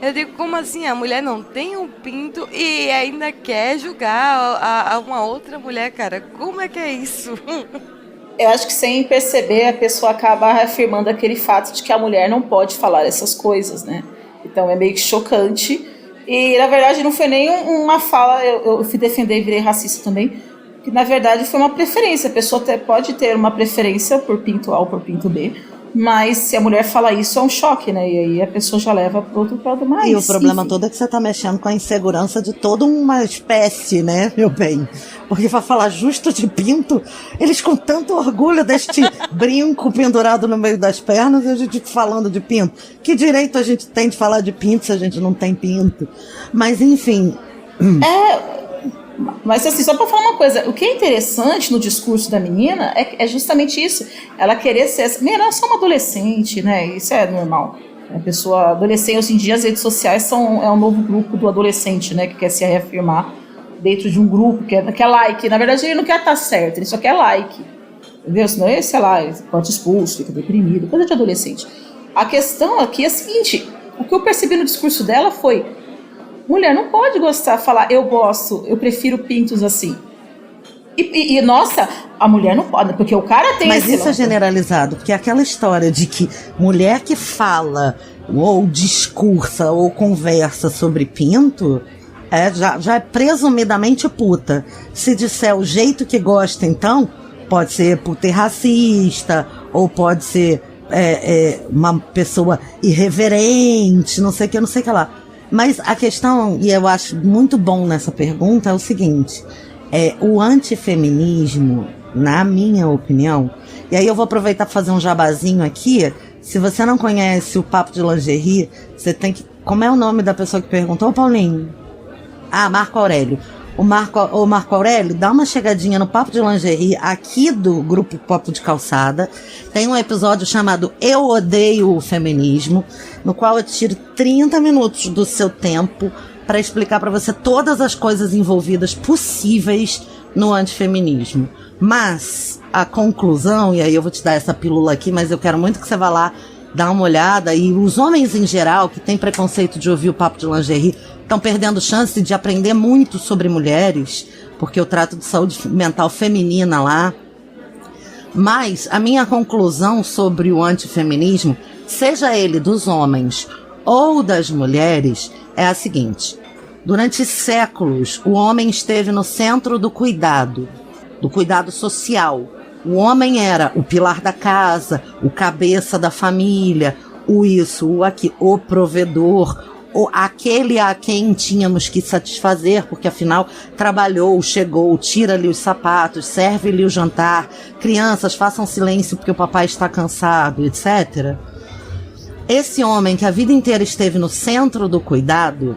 Eu digo, como assim? A mulher não tem um pinto e ainda quer julgar a uma outra mulher, cara? Como é que é isso? Eu acho que sem perceber a pessoa acaba reafirmando aquele fato de que a mulher não pode falar essas coisas, né? Então é meio que chocante. E na verdade não foi nem uma fala, eu fui defender e virei racista também, que na verdade foi uma preferência. A pessoa pode ter uma preferência por pinto A ou por pinto B, mas se a mulher fala isso é um choque, né? E aí a pessoa já leva pro outro lado mais. E o problema todo é que você tá mexendo com a insegurança de toda uma espécie, né, meu bem? Porque pra falar justo de pinto, eles com tanto orgulho deste brinco pendurado no meio das pernas e a gente falando de pinto. Que direito a gente tem de falar de pinto se a gente não tem pinto? Mas enfim... Mas assim, só pra falar uma coisa, o que é interessante no discurso da menina é justamente isso, ela querer ser essa, menina, ela é só uma adolescente, né, isso é normal, a pessoa adolescente, hoje em dia as redes sociais é um novo grupo do adolescente, né, que quer se reafirmar dentro de um grupo, que é like, na verdade ele não quer estar certo, ele só quer like, entendeu, senão ele, sei lá, ele pode expulso, fica deprimido, coisa de adolescente. A questão aqui é a seguinte, o que eu percebi no discurso dela foi: mulher não pode gostar, falar eu gosto, eu prefiro pintos assim. E nossa, a mulher não pode, porque o cara tem... Mas isso é generalizado, porque aquela história de que mulher que fala, ou discursa, ou conversa sobre pinto, já é presumidamente puta. Se disser o jeito que gosta, então, pode ser por ter racista, ou pode ser uma pessoa irreverente, não sei o que lá. Mas a questão, e eu acho muito bom nessa pergunta, é o seguinte: O antifeminismo, na minha opinião, e aí eu vou aproveitar para fazer um jabazinho aqui. Se você não conhece o Papo de Lingerie, você tem que... Como é o nome da pessoa que perguntou, Paulinho? Marco Aurélio. O Marco Aurélio, dá uma chegadinha no Papo de Lingerie aqui do grupo Papo de Calçada. Tem um episódio chamado Eu Odeio o Feminismo, no qual eu tiro 30 minutos do seu tempo para explicar para você todas as coisas envolvidas possíveis no antifeminismo. Mas a conclusão, e aí eu vou te dar essa pílula aqui, mas eu quero muito que você vá lá dar uma olhada, e os homens em geral que têm preconceito de ouvir o Papo de Lingerie estão perdendo chance de aprender muito sobre mulheres, porque eu trato de saúde mental feminina lá. Mas a minha conclusão sobre o antifeminismo, seja ele dos homens ou das mulheres, é a seguinte: durante séculos o homem esteve no centro do cuidado social. O homem era o pilar da casa, o cabeça da família, o isso, o aqui, o provedor, aquele a quem tínhamos que satisfazer, porque afinal trabalhou, chegou, tira-lhe os sapatos, serve-lhe o jantar, crianças façam silêncio porque o papai está cansado, etc. Esse homem que a vida inteira esteve no centro do cuidado,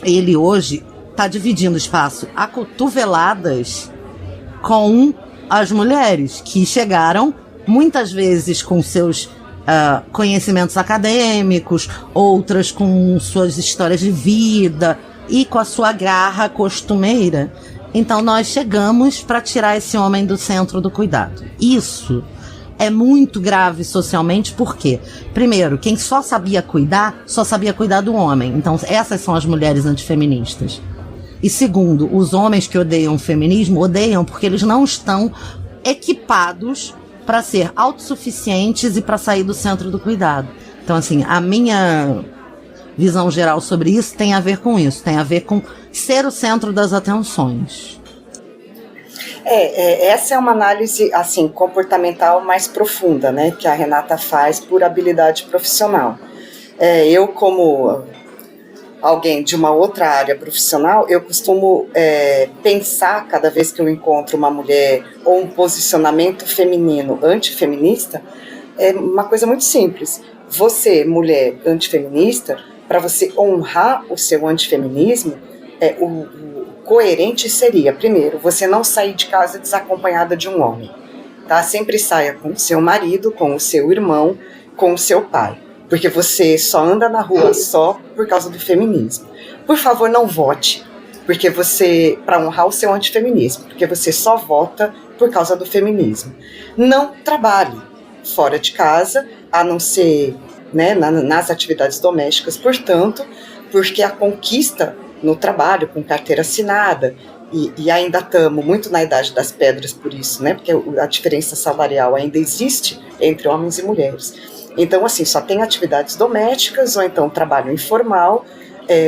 ele hoje está dividindo espaço a cotoveladas com as mulheres que chegaram muitas vezes com seus conhecimentos acadêmicos, outras com suas histórias de vida e com a sua garra costumeira. Então nós chegamos para tirar esse homem do centro do cuidado. Isso é muito grave socialmente, porque, primeiro, quem só sabia cuidar do homem. Então essas são as mulheres antifeministas. E segundo, os homens que odeiam o feminismo odeiam porque eles não estão equipados para ser autossuficientes e para sair do centro do cuidado. Então, assim, a minha visão geral sobre isso tem a ver com isso, tem a ver com ser o centro das atenções. Essa é uma análise, assim, comportamental mais profunda, né, que a Renata faz por habilidade profissional. Eu, como alguém de uma outra área profissional, eu costumo pensar, cada vez que eu encontro uma mulher ou um posicionamento feminino antifeminista, é uma coisa muito simples. Você, mulher antifeminista, para você honrar o seu antifeminismo, o coerente seria, primeiro, você não sair de casa desacompanhada de um homem, tá? Sempre saia com o seu marido, com o seu irmão, com o seu pai. Porque você só anda na rua só por causa do feminismo. Por favor, não vote, porque para honrar o seu antifeminismo, porque você só vota por causa do feminismo. Não trabalhe fora de casa, a não ser, né, nas atividades domésticas, portanto, porque a conquista no trabalho, com carteira assinada, e ainda estamos muito na idade das pedras por isso, né, porque a diferença salarial ainda existe entre homens e mulheres. Então, assim, só tem atividades domésticas ou então trabalho informal,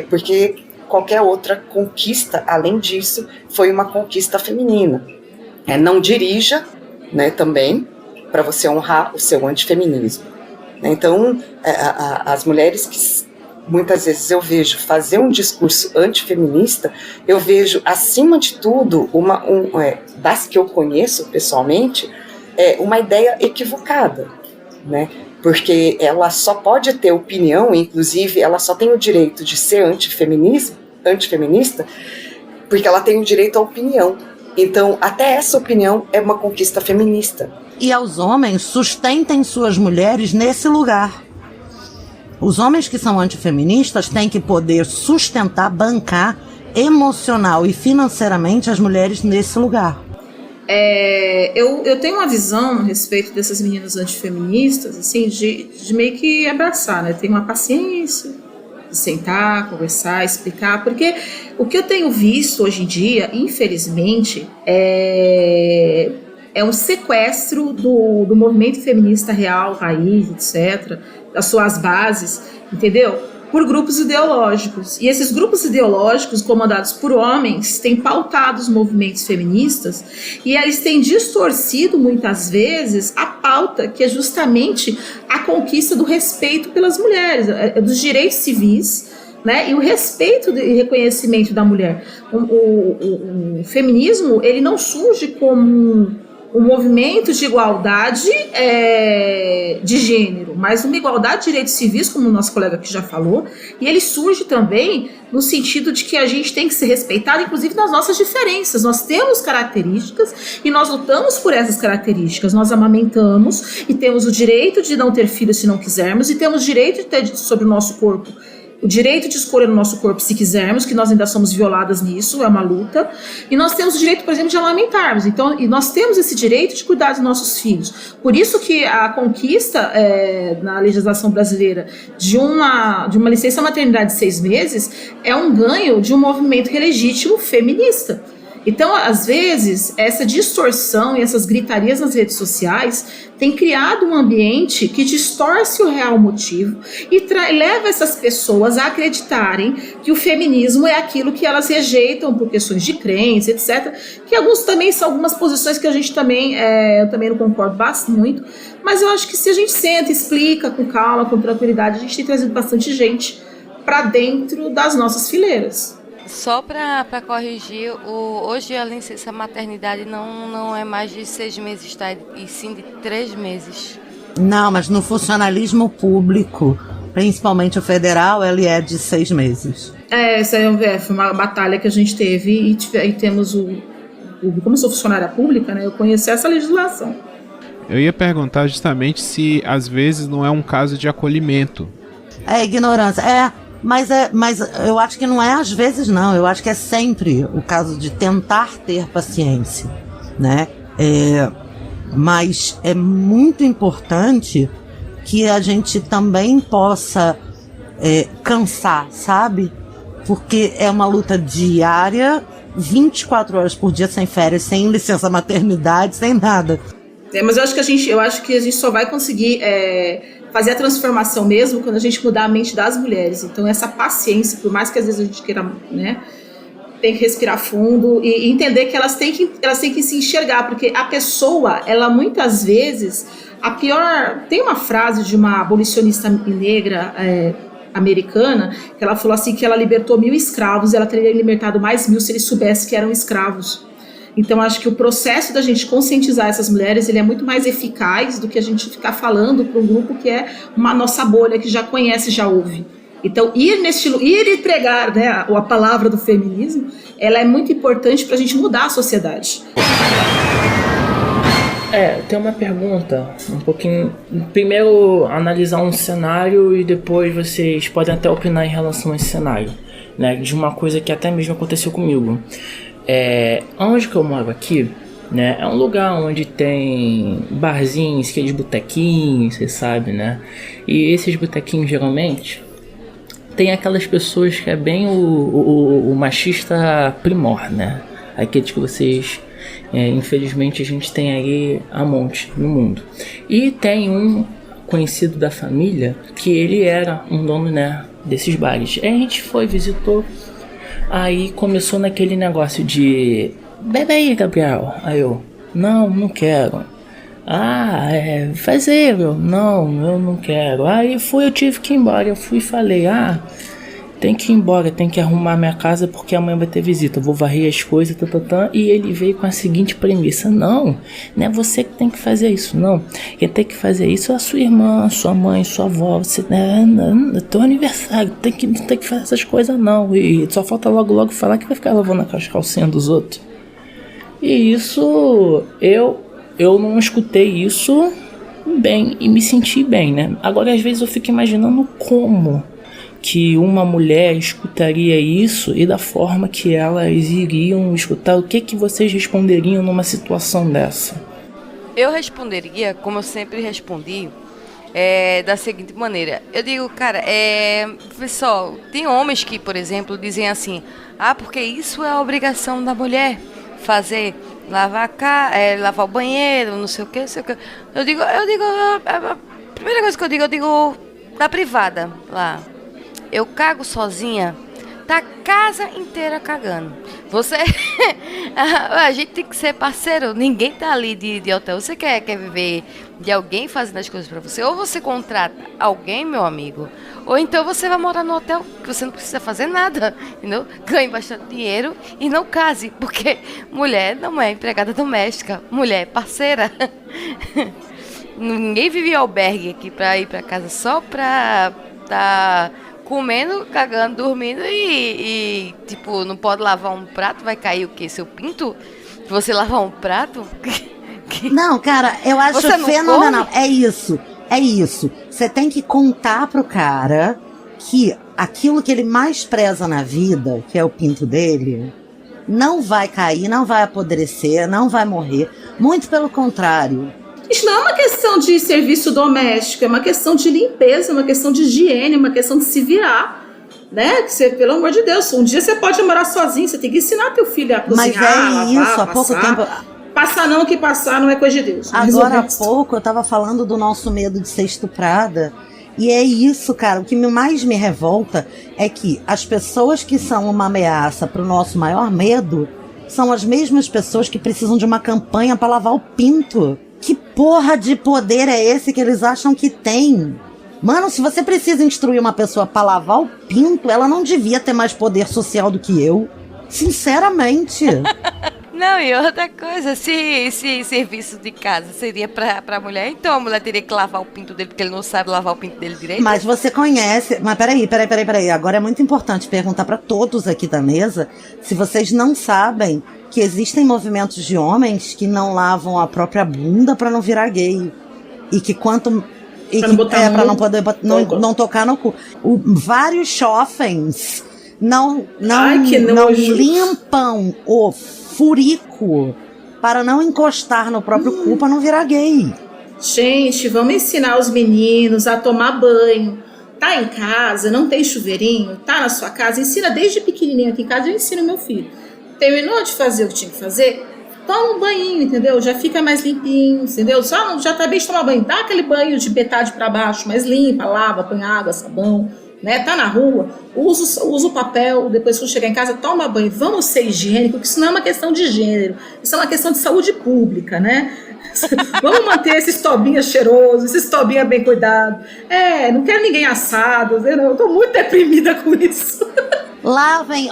porque qualquer outra conquista, além disso, foi uma conquista feminina. Não dirija, né, também, para você honrar o seu antifeminismo. Então, as mulheres que muitas vezes eu vejo fazer um discurso antifeminista, eu vejo, acima de tudo, das que eu conheço pessoalmente, uma ideia equivocada, né? Porque ela só pode ter opinião, inclusive ela só tem o direito de ser antifeminista, porque ela tem o direito à opinião. Então, até essa opinião é uma conquista feminista. E aos homens, sustentem suas mulheres nesse lugar. Os homens que são antifeministas têm que poder sustentar, bancar emocional e financeiramente as mulheres nesse lugar. Eu tenho uma visão a respeito dessas meninas antifeministas, assim, de meio que abraçar, né? Tenho uma paciência de sentar, conversar, explicar, porque o que eu tenho visto hoje em dia, infelizmente, é um sequestro do movimento feminista real, raiz, etc., das suas bases, entendeu? Por grupos ideológicos. E esses grupos ideológicos, comandados por homens, têm pautado os movimentos feministas e eles têm distorcido, muitas vezes, a pauta que é justamente a conquista do respeito pelas mulheres, dos direitos civis, né? E o respeito e reconhecimento da mulher. O feminismo, ele não surge como um movimento de igualdade de gênero, mas uma igualdade de direitos civis, como o nosso colega aqui já falou, e ele surge também no sentido de que a gente tem que ser respeitado, inclusive nas nossas diferenças. Nós temos características e nós lutamos por essas características. Nós amamentamos e temos o direito de não ter filhos se não quisermos, e temos o direito de ter sobre o nosso corpo o direito de escolha no nosso corpo se quisermos, que nós ainda somos violadas nisso, é uma luta, e nós temos o direito, por exemplo, de amamentarmos, então, e nós temos esse direito de cuidar dos nossos filhos. Por isso que a conquista na legislação brasileira de uma licença maternidade de 6 meses é um ganho de um movimento que é legítimo feminista. Então, às vezes, essa distorção e essas gritarias nas redes sociais tem criado um ambiente que distorce o real motivo e leva essas pessoas a acreditarem que o feminismo é aquilo que elas rejeitam por questões de crença, etc. Que alguns também são algumas posições que a gente também, eu também não concordo muito, mas eu acho que se a gente senta, explica com calma, com tranquilidade, a gente tem trazido bastante gente para dentro das nossas fileiras. Só para corrigir, hoje a licença maternidade não é mais de 6 meses, tá? E sim de 3 meses. Não, mas no funcionalismo público, principalmente o federal, ele é de 6 meses. Essa foi uma batalha que a gente teve e temos como eu sou funcionária pública, né, eu conheci essa legislação. Eu ia perguntar justamente se às vezes não é um caso de acolhimento. Ignorância, Mas eu acho que não é às vezes não, eu acho que é sempre o caso de tentar ter paciência, né? Mas é muito importante que a gente também possa cansar, sabe? Porque é uma luta diária, 24 horas por dia, sem férias, sem licença maternidade, sem nada. Mas eu acho que a gente só vai conseguir fazer a transformação mesmo quando a gente mudar a mente das mulheres. Então essa paciência, por mais que às vezes a gente queira, né, tem que respirar fundo e entender que elas têm que se enxergar, porque a pessoa, ela muitas vezes, tem uma frase de uma abolicionista negra americana, que ela falou assim, que ela libertou 1.000 escravos e ela teria libertado mais 1.000 se eles soubessem que eram escravos. Então, acho que o processo da gente conscientizar essas mulheres, ele é muito mais eficaz do que a gente ficar falando para um grupo que é uma nossa bolha, que já conhece, já ouve. Então, ir e pregar, né, a palavra do feminismo, ela é muito importante para a gente mudar a sociedade. Tem uma pergunta, um pouquinho... Primeiro, analisar um cenário e depois vocês podem até opinar em relação a esse cenário, né, de uma coisa que até mesmo aconteceu comigo. Onde que eu moro aqui, né, é um lugar onde tem barzinhos, aqueles botequinhos, você sabe, né? E esses botequinhos geralmente tem aquelas pessoas que é bem o machista primor, né? Aqueles que vocês, infelizmente, a gente tem aí a monte no mundo. E tem um conhecido da família que ele era um dono, né, desses bares. Aí a gente foi, visitou. Aí começou naquele negócio de... Bebe aí, Gabriel. Aí eu... Não quero. Fazer, eu... Não, eu não quero. Aí eu tive que ir embora. Eu fui e falei... tem que ir embora, tem que arrumar minha casa porque amanhã vai ter visita. Eu vou varrer as coisas, E ele veio com a seguinte premissa: não é você que tem que fazer isso, não. Quem tem que fazer isso é a sua irmã, sua mãe, sua avó. Você, é teu aniversário, não tem que fazer essas coisas, não. E só falta logo falar que vai ficar lavando as calcinhas dos outros. E isso, eu não escutei isso bem e me senti bem, né? Agora, às vezes, eu fico imaginando como que uma mulher escutaria isso e da forma que elas iriam escutar. O que vocês responderiam numa situação dessa? Eu responderia, como eu sempre respondi, da seguinte maneira. Eu digo, cara, pessoal, tem homens que, por exemplo, dizem assim: porque isso é a obrigação da mulher fazer, lavar o banheiro, não sei o que. Eu digo, a primeira coisa que eu digo da privada lá. Eu cago sozinha, tá a casa inteira cagando. Você... a gente tem que ser parceiro, ninguém tá ali de hotel. Você quer viver de alguém fazendo as coisas pra você? Ou você contrata alguém, meu amigo, Ou então você vai morar no hotel que você não precisa fazer nada, entendeu? Ganhe bastante dinheiro e não case, porque mulher não é empregada doméstica, mulher é parceira. Ninguém vive em albergue aqui pra ir pra casa só pra tá comendo, cagando, dormindo e tipo, não pode lavar um prato, vai cair o quê? Seu pinto? Se você lavar um prato? Não, cara, eu acho fenomenal. É isso. Você tem que contar pro cara que aquilo que ele mais preza na vida, que é o pinto dele, não vai cair, não vai apodrecer, não vai morrer. Muito pelo contrário. Isso não é uma questão de serviço doméstico, é uma questão de limpeza, uma questão de higiene, uma questão de se virar. Né? Que você, pelo amor de Deus, um dia você pode morar sozinho, você tem que ensinar teu filho a cozinhar, mas é isso, lavar, há pouco tempo... Passar não, que passar não é coisa de Deus. Agora há pouco eu tava falando do nosso medo de ser estuprada. E é isso, cara. O que mais me revolta é que as pessoas que são uma ameaça pro nosso maior medo são as mesmas pessoas que precisam de uma campanha pra lavar o pinto. Que porra de poder é esse que eles acham que tem? Mano, se você precisa instruir uma pessoa pra lavar o pinto, ela não devia ter mais poder social do que eu. Sinceramente. Não, e outra coisa, se serviço de casa seria pra mulher, então a mulher teria que lavar o pinto dele, porque ele não sabe lavar o pinto dele direito. Mas você conhece... Mas peraí. Agora é muito importante perguntar pra todos aqui da mesa se vocês não sabem que existem movimentos de homens que não lavam a própria bunda pra não virar gay. E que quanto... E pra não poder não tocar no cu. Vários chofens não limpam o furico para não encostar no próprio cu para não virar gay. Gente, vamos ensinar os meninos a tomar banho. Tá em casa, não tem chuveirinho, tá na sua casa, ensina desde pequenininho aqui em casa, eu ensino meu filho. Terminou de fazer o que tinha que fazer? Toma um banhinho, entendeu? Já fica mais limpinho, entendeu? Já tá bem de tomar banho. Dá aquele banho de metade pra baixo, mais limpa, lava, põe água, sabão, né? Tá na rua, usa o papel, depois que chegar em casa, toma banho. Vamos ser higiênicos, porque isso não é uma questão de gênero, isso é uma questão de saúde pública, né? Vamos manter esses tobinhas cheirosos, esses tobinhas bem cuidados. Não quero ninguém assado, eu tô muito deprimida com isso. Lavem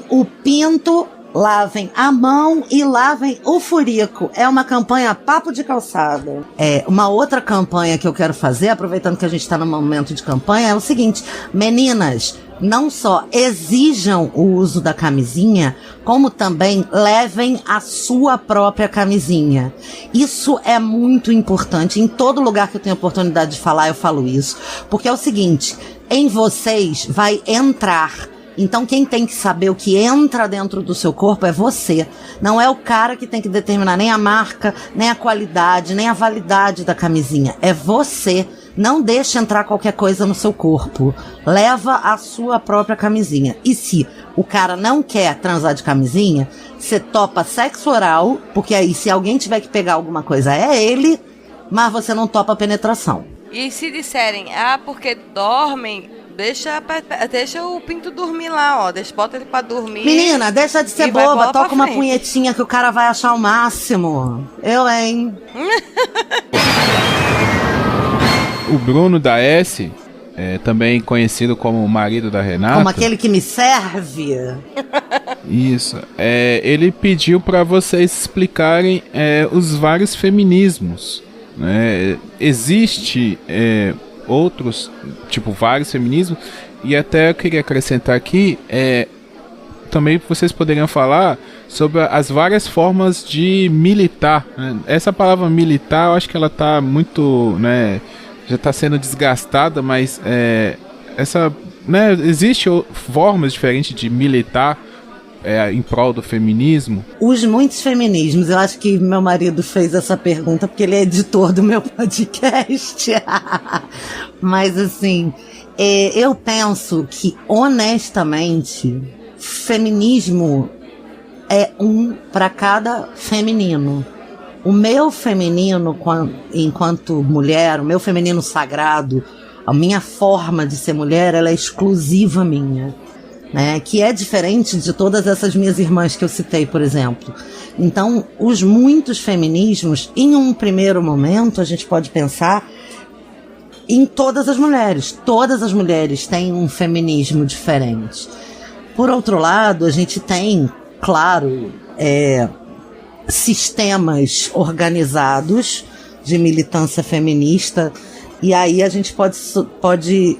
o pinto, lavem a mão e lavem o furico. É uma campanha papo de calçada. Uma outra campanha que eu quero fazer, aproveitando que a gente está no momento de campanha, é o seguinte: meninas, não só exijam o uso da camisinha, como também levem a sua própria camisinha. Isso é muito importante. Em todo lugar que eu tenho oportunidade de falar, eu falo isso. Porque é o seguinte, em vocês vai entrar. Então quem tem que saber o que entra dentro do seu corpo é você. Não é o cara que tem que determinar nem a marca, nem a qualidade, nem a validade da camisinha. É você. Não deixe entrar qualquer coisa no seu corpo. Leva a sua própria camisinha. E se o cara não quer transar de camisinha, você topa sexo oral, porque aí se alguém tiver que pegar alguma coisa é ele, mas você não topa penetração. E se disserem, porque dormem... Deixa o pinto dormir lá, ó. Bota ele pra dormir. Menina, deixa de ser boba. Toca uma punhetinha que o cara vai achar o máximo. Eu, hein? O Bruno da S, também conhecido como o marido da Renata. Como aquele que me serve. Isso. Ele pediu pra vocês explicarem os vários feminismos. Existe... outros, tipo, vários feminismos, e até eu queria acrescentar aqui, também vocês poderiam falar sobre as várias formas de militar, né? Essa palavra militar, eu acho que ela tá muito, né, já tá sendo desgastada, mas existe formas diferentes de militar em prol do feminismo? Os muitos feminismos. Eu acho que meu marido fez essa pergunta porque ele é editor do meu podcast. Mas assim, eu penso que, honestamente, feminismo é um para cada feminino. O meu feminino, enquanto mulher, o meu feminino sagrado, a minha forma de ser mulher, ela é exclusiva minha. Né, que é diferente de todas essas minhas irmãs que eu citei, por exemplo. Então, os muitos feminismos, em um primeiro momento, a gente pode pensar, em todas as mulheres. Todas as mulheres têm um feminismo diferente. Por outro lado, a gente tem, claro, sistemas organizados de militância feminista, e aí a gente pode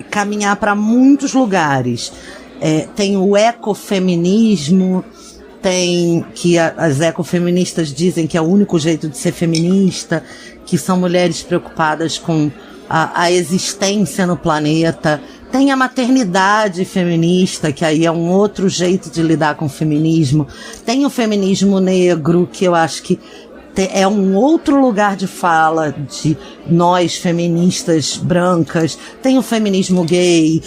caminhar para muitos lugares. Tem o ecofeminismo, tem que as ecofeministas dizem que é o único jeito de ser feminista, que são mulheres preocupadas com a existência no planeta. Tem a maternidade feminista, que aí é um outro jeito de lidar com o feminismo. Tem o feminismo negro, que eu acho que é um outro lugar de fala de nós feministas brancas. Tem o feminismo gay,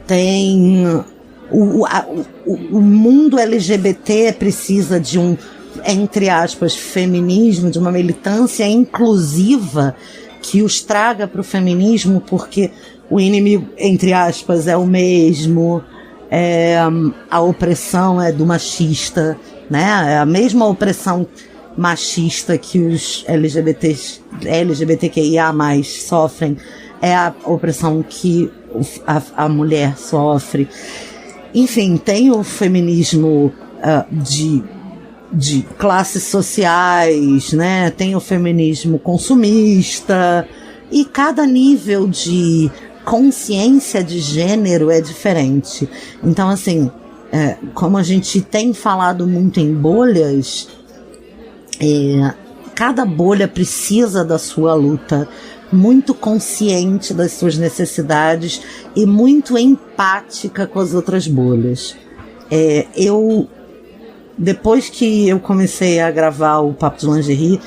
tem o mundo LGBT precisa de um, entre aspas, feminismo, de uma militância inclusiva que os traga para o feminismo, porque o inimigo, entre aspas, é o mesmo, a opressão é do machista, né? É a mesma opressão machista que os LGBTQIA+, sofrem, é a opressão que a mulher sofre. Enfim, tem o feminismo de classes sociais, né? Tem o feminismo consumista, e cada nível de consciência de gênero é diferente. Então, assim, como a gente tem falado muito em bolhas, cada bolha precisa da sua luta, muito consciente das suas necessidades e muito empática com as outras bolhas. Depois que eu comecei a gravar o Papo de Lingerie,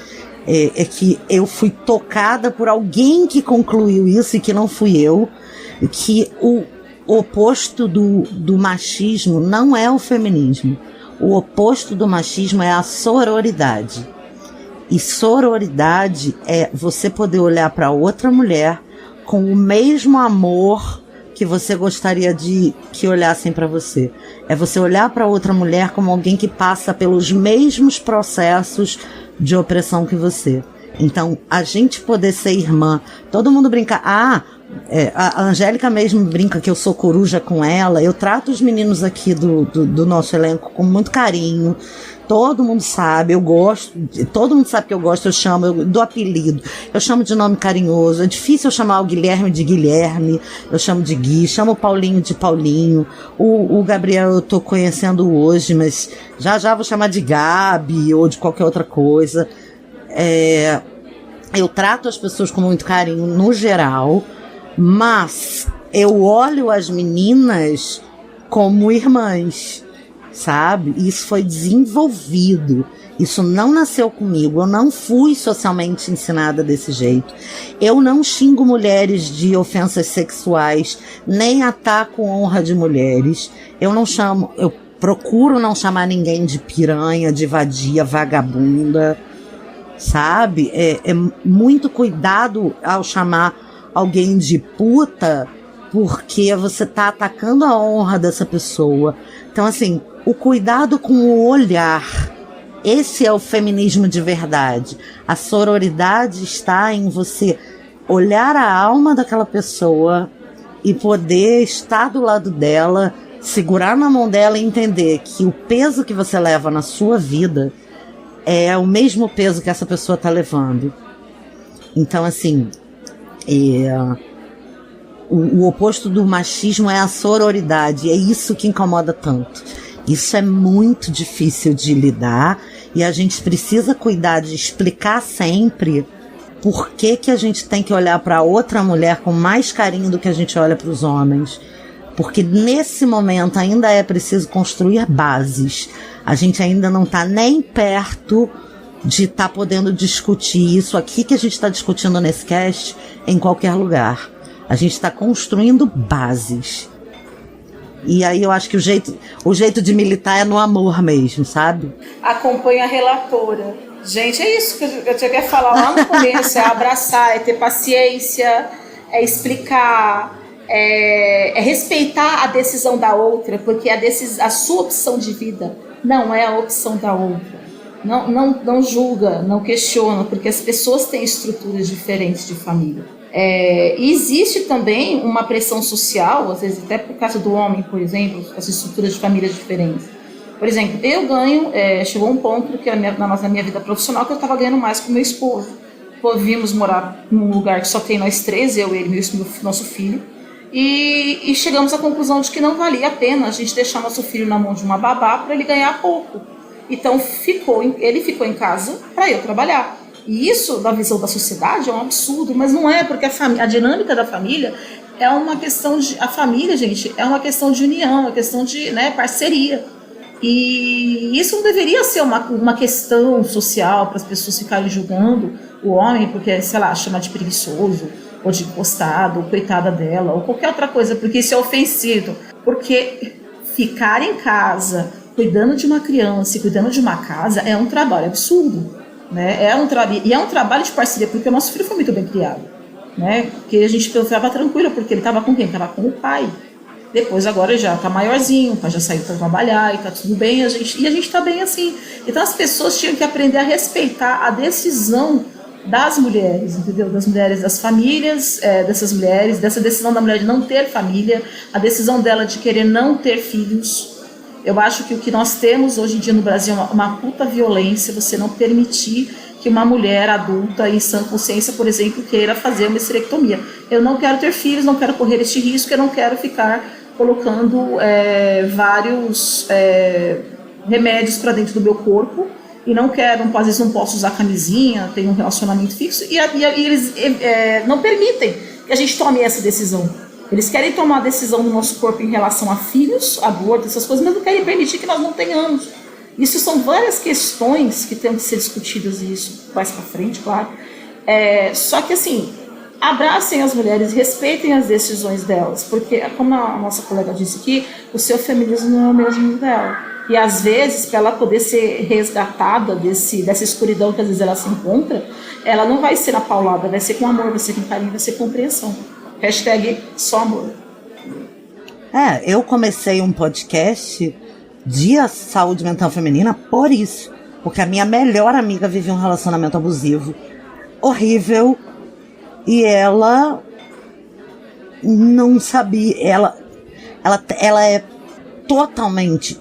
que eu fui tocada por alguém que concluiu isso, e que não fui eu, que o oposto do machismo não é o feminismo. O oposto do machismo é a sororidade. E sororidade é você poder olhar para outra mulher com o mesmo amor que você gostaria de que olhassem para você. É você olhar para outra mulher como alguém que passa pelos mesmos processos de opressão que você. Então, a gente poder ser irmã, todo mundo brinca, a Angélica mesmo brinca que eu sou coruja com ela. Eu trato os meninos aqui do nosso elenco com muito carinho. Todo mundo sabe, eu gosto, todo mundo sabe que eu gosto, eu dou apelido, eu chamo de nome carinhoso. É difícil eu chamar o Guilherme de Guilherme, eu chamo de Gui, chamo o Paulinho de Paulinho. O Gabriel eu tô conhecendo hoje, mas já vou chamar de Gabi ou de qualquer outra coisa. Eu trato as pessoas com muito carinho no geral, mas eu olho as meninas como irmãs, sabe? Isso foi desenvolvido, isso não nasceu comigo, eu não fui socialmente ensinada desse jeito. Eu não xingo mulheres de ofensas sexuais, nem ataco honra de mulheres. Eu procuro não chamar ninguém de piranha, de vadia, vagabunda, sabe? É muito cuidado ao chamar alguém de puta, porque você tá atacando a honra dessa pessoa. Então, assim, o cuidado com o olhar, esse é o feminismo de verdade. A sororidade está em você olhar a alma daquela pessoa e poder estar do lado dela, segurar na mão dela e entender que o peso que você leva na sua vida é o mesmo peso que essa pessoa está levando. Então, assim, o oposto do machismo é a sororidade. É isso que incomoda tanto. Isso é muito difícil de lidar, e a gente precisa cuidar de explicar sempre por que a gente tem que olhar para outra mulher com mais carinho do que a gente olha para os homens. Porque nesse momento ainda é preciso construir bases. A gente ainda não está nem perto de estar podendo discutir isso aqui que a gente está discutindo nesse cast em qualquer lugar. A gente está construindo bases. E aí eu acho que o jeito de militar é no amor mesmo, sabe? Acompanha a relatora. Gente, é isso que eu tinha que falar lá no começo, é abraçar, é ter paciência, é explicar, é respeitar a decisão da outra, porque a sua opção de vida não é a opção da outra. não julga, não questiona, porque as pessoas têm estruturas diferentes de família. E existe também uma pressão social, às vezes até por causa do homem, por exemplo, as estruturas de famílias diferentes. Por exemplo, eu ganho, chegou um ponto que na minha vida profissional que eu estava ganhando mais com meu esposo. Vimos morar num lugar que só tem nós três, eu, ele e nosso filho, e chegamos à conclusão de que não valia a pena a gente deixar nosso filho na mão de uma babá para ele ganhar pouco. Então ele ficou em casa para eu trabalhar. E isso, da visão da sociedade, é um absurdo, mas não é, porque a dinâmica da família é uma questão de... A família, gente, é uma questão de união, uma questão de parceria. E isso não deveria ser uma questão social para as pessoas ficarem julgando o homem porque, sei lá, chama de preguiçoso, ou de encostado, ou coitada dela, ou qualquer outra coisa, porque isso é ofensivo. Porque ficar em casa, cuidando de uma criança e cuidando de uma casa, é um trabalho absurdo. Né? E é um trabalho de parceria, porque o nosso filho foi muito bem criado, né? Porque a gente estava tranquilo, porque ele estava com quem? Estava com o pai. Depois agora ele já está maiorzinho, o pai já saiu para trabalhar e está tudo bem, e a gente está bem assim. Então as pessoas tinham que aprender a respeitar a decisão das mulheres, entendeu? Das mulheres, das famílias, dessas mulheres, dessa decisão da mulher de não ter família, a decisão dela de querer não ter filhos. Eu acho que o que nós temos hoje em dia no Brasil é uma puta violência, você não permitir que uma mulher adulta em sã consciência, por exemplo, queira fazer uma esterectomia. Eu não quero ter filhos, não quero correr este risco, eu não quero ficar colocando vários remédios para dentro do meu corpo e não quero, às vezes não posso usar camisinha, tenho um relacionamento fixo e eles não permitem que a gente tome essa decisão. Eles querem tomar a decisão do nosso corpo em relação a filhos, aborto, essas coisas, mas não querem permitir que nós não tenhamos. Isso são várias questões que têm que ser discutidas, e isso mais para frente, claro. Só que, assim, abracem as mulheres, respeitem as decisões delas, porque, como a nossa colega disse aqui, o seu feminismo não é o mesmo dela. E, às vezes, para ela poder ser resgatada dessa escuridão que, às vezes, ela se encontra, ela não vai ser na paulada, vai ser com amor, vai ser com carinho, vai ser com compreensão. Hashtag só amor. Eu comecei um podcast de saúde mental feminina por isso. Porque a minha melhor amiga vivia um relacionamento abusivo, horrível, e ela não sabia. Ela é totalmente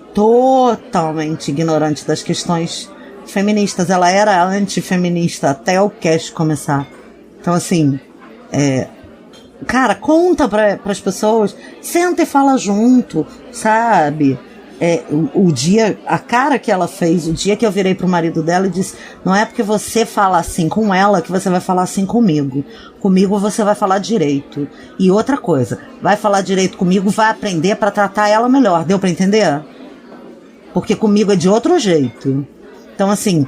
ignorante das questões feministas. Ela era antifeminista até o cast começar. Então, assim, cara, conta pras pessoas, senta e fala junto, sabe? A cara que ela fez, o dia que eu virei pro marido dela e disse, não é porque você fala assim com ela que você vai falar assim comigo. Comigo você vai falar direito. E outra coisa, vai falar direito comigo, vai aprender pra tratar ela melhor. Deu pra entender? Porque comigo é de outro jeito. Então, assim...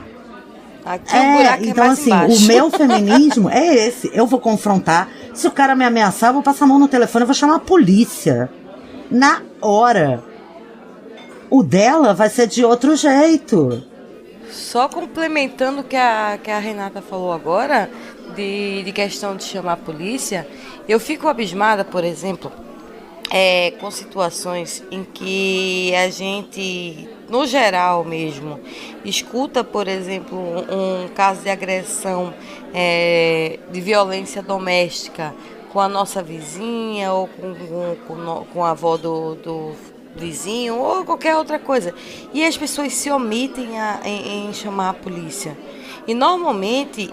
Aqui o buraco então, mais assim, embaixo. o meu feminismo é esse. Eu vou confrontar. Se o cara me ameaçar, eu vou passar a mão no telefone, eu vou chamar a polícia. Na hora. O dela vai ser de outro jeito. Só complementando o que a Renata falou agora, de questão de chamar a polícia, eu fico abismada, por exemplo, com situações em que a gente, no geral mesmo, escuta, por exemplo, um caso de agressão, de violência doméstica com a nossa vizinha ou com a avó do vizinho ou qualquer outra coisa. E as pessoas se omitem em chamar a polícia. E normalmente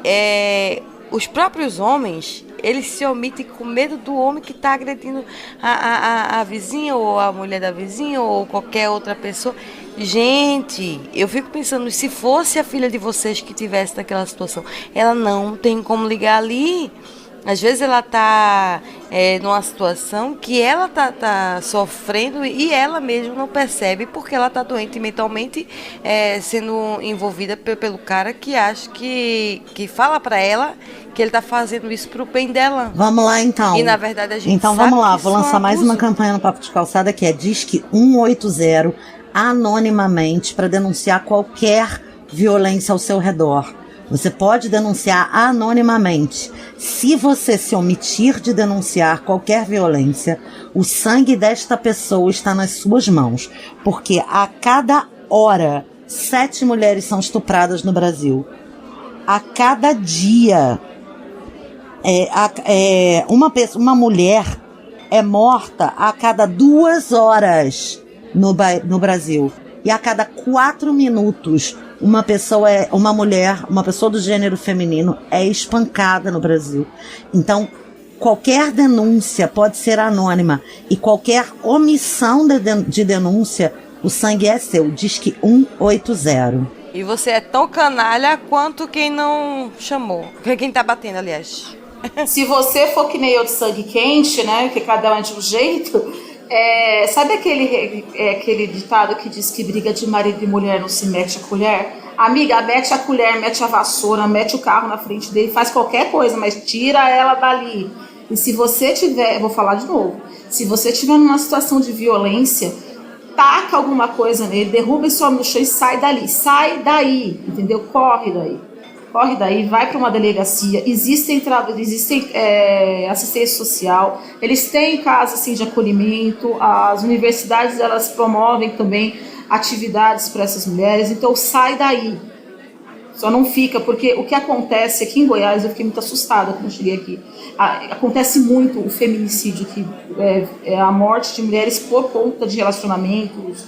os próprios homens, eles se omitem com medo do homem que está agredindo a vizinha ou a mulher da vizinha ou qualquer outra pessoa. Gente, eu fico pensando, se fosse a filha de vocês que tivesse naquela situação, ela não tem como ligar ali. Às vezes ela está numa situação que ela tá sofrendo e ela mesma não percebe porque ela está doente mentalmente, sendo envolvida pelo cara que acha que fala para ela que ele está fazendo isso pro bem dela. Vamos lá, então. E na verdade a gente Então sabe vamos lá, que vou lançar mais uma campanha no Papo de Calçada que é Disque 180 anonimamente para denunciar qualquer violência ao seu redor. Você pode denunciar anonimamente. Se você se omitir de denunciar qualquer violência, o sangue desta pessoa está nas suas mãos. Porque a cada hora 7 mulheres são estupradas no Brasil. A cada dia, uma mulher é morta a cada 2 horas no Brasil. E a cada 4 minutos, uma pessoa do gênero feminino é espancada no Brasil. Então, qualquer denúncia pode ser anônima e qualquer omissão de denúncia, o sangue é seu. Disque 180. E você é tão canalha quanto quem não chamou. Quem tá batendo, aliás. Se você for que nem eu de sangue quente, né? Que cada um é de um jeito. Sabe aquele ditado que diz que briga de marido e mulher não se mete a colher? Amiga, mete a colher, mete a vassoura, mete o carro na frente dele, faz qualquer coisa, mas tira ela dali. E se você tiver, vou falar de novo, se você tiver numa situação de violência, taca alguma coisa nele, derruba esse homem no chão e sai daí, entendeu? Corre daí, vai para uma delegacia, existe assistência social, eles têm casas assim, de acolhimento, as universidades elas promovem também atividades para essas mulheres, então sai daí. Só não fica, porque o que acontece aqui em Goiás, eu fiquei muito assustada quando eu cheguei aqui. Acontece muito o feminicídio, que é a morte de mulheres por conta de relacionamentos,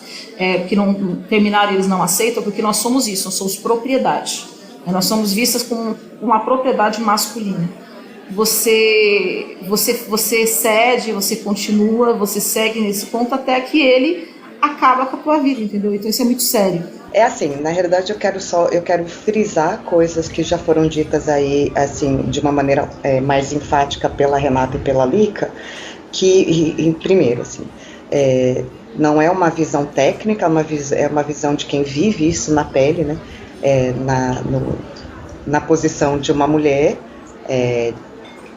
que não terminaram, eles não aceitam, porque nós somos isso, nós somos propriedade. Nós somos vistas como uma propriedade masculina. Você cede, você continua, você segue nesse ponto até que ele acaba com a tua vida, entendeu? Então isso é muito sério. É assim, na realidade eu quero frisar coisas que já foram ditas aí, assim, de uma maneira mais enfática pela Renata e pela Lica, que, primeiro, assim, não é uma visão técnica, é uma visão de quem vive isso na pele, né? Na posição de uma mulher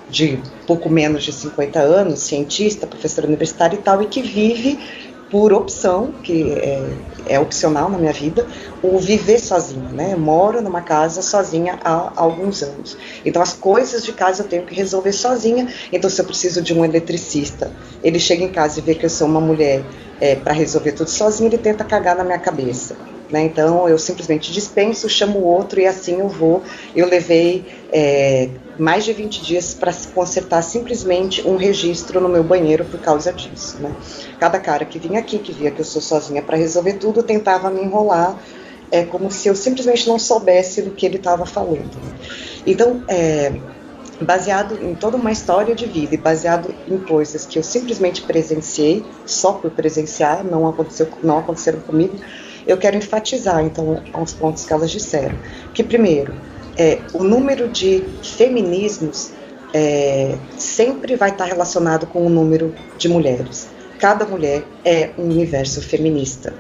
de pouco menos de 50 anos, cientista, professora universitária e tal, e que vive por opção, que é opcional na minha vida, o viver sozinha, né? Eu moro numa casa sozinha há alguns anos. Então as coisas de casa eu tenho que resolver sozinha. Então se eu preciso de um eletricista, ele chega em casa e vê que eu sou uma mulher para resolver tudo sozinha, ele tenta cagar na minha cabeça, né? Então eu simplesmente dispenso, chamo o outro e assim eu vou. Eu levei mais de 20 dias para consertar simplesmente um registro no meu banheiro por causa disso, né? Cada cara que vinha aqui, que via que eu sou sozinha para resolver tudo, tentava me enrolar, como se eu simplesmente não soubesse do que ele estava falando, né? Então, baseado em toda uma história de vida e baseado em coisas que eu simplesmente presenciei, só por presenciar, não aconteceram comigo, eu quero enfatizar, então, aos pontos que elas disseram. Que, primeiro, o número de feminismos sempre vai estar relacionado com o número de mulheres. Cada mulher é um universo feminista,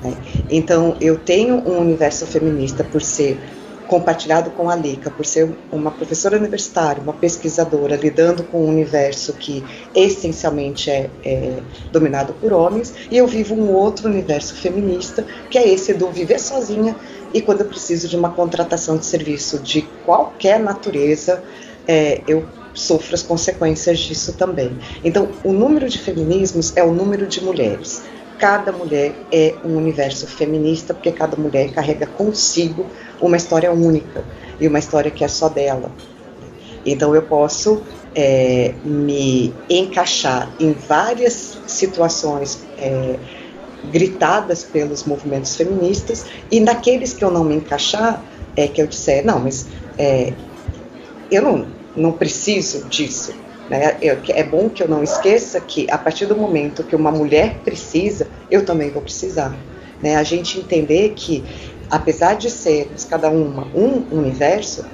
né? Então, eu tenho um universo feminista por ser compartilhado com a Lica, por ser uma professora universitária, uma pesquisadora, lidando com um universo que essencialmente é dominado por homens, e eu vivo um outro universo feminista, que é esse do viver sozinha, e quando eu preciso de uma contratação de serviço de qualquer natureza, eu sofro as consequências disso também. Então, o número de feminismos é o número de mulheres. Cada mulher é um universo feminista, porque cada mulher carrega consigo uma história única, e uma história que é só dela. Então eu posso me encaixar em várias situações gritadas pelos movimentos feministas, e naqueles que eu não me encaixar, que eu disser, não, mas eu não preciso disso, né? É bom que eu não esqueça que a partir do momento que uma mulher precisa, eu também vou precisar, né? A gente entender que, apesar de sermos cada uma um universo,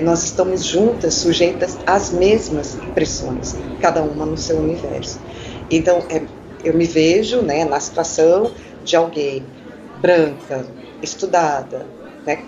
nós estamos juntas, sujeitas às mesmas pressões, cada uma no seu universo. Então, eu me vejo, né, na situação de alguém branca, estudada, né,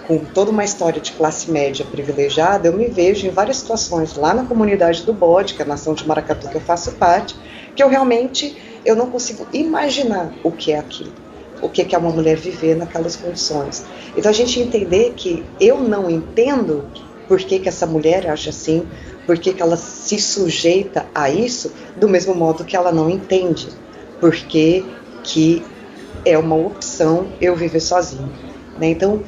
com toda uma história de classe média privilegiada. Eu me vejo em várias situações lá na comunidade do Bode, que é a nação de Maracatu que eu faço parte, que eu não consigo imaginar o que é aquilo, o que é uma mulher viver naquelas condições. Então a gente entender que eu não entendo por que essa mulher age assim, por que ela se sujeita a isso, do mesmo modo que ela não entende por que é uma opção eu viver sozinho, né? Então,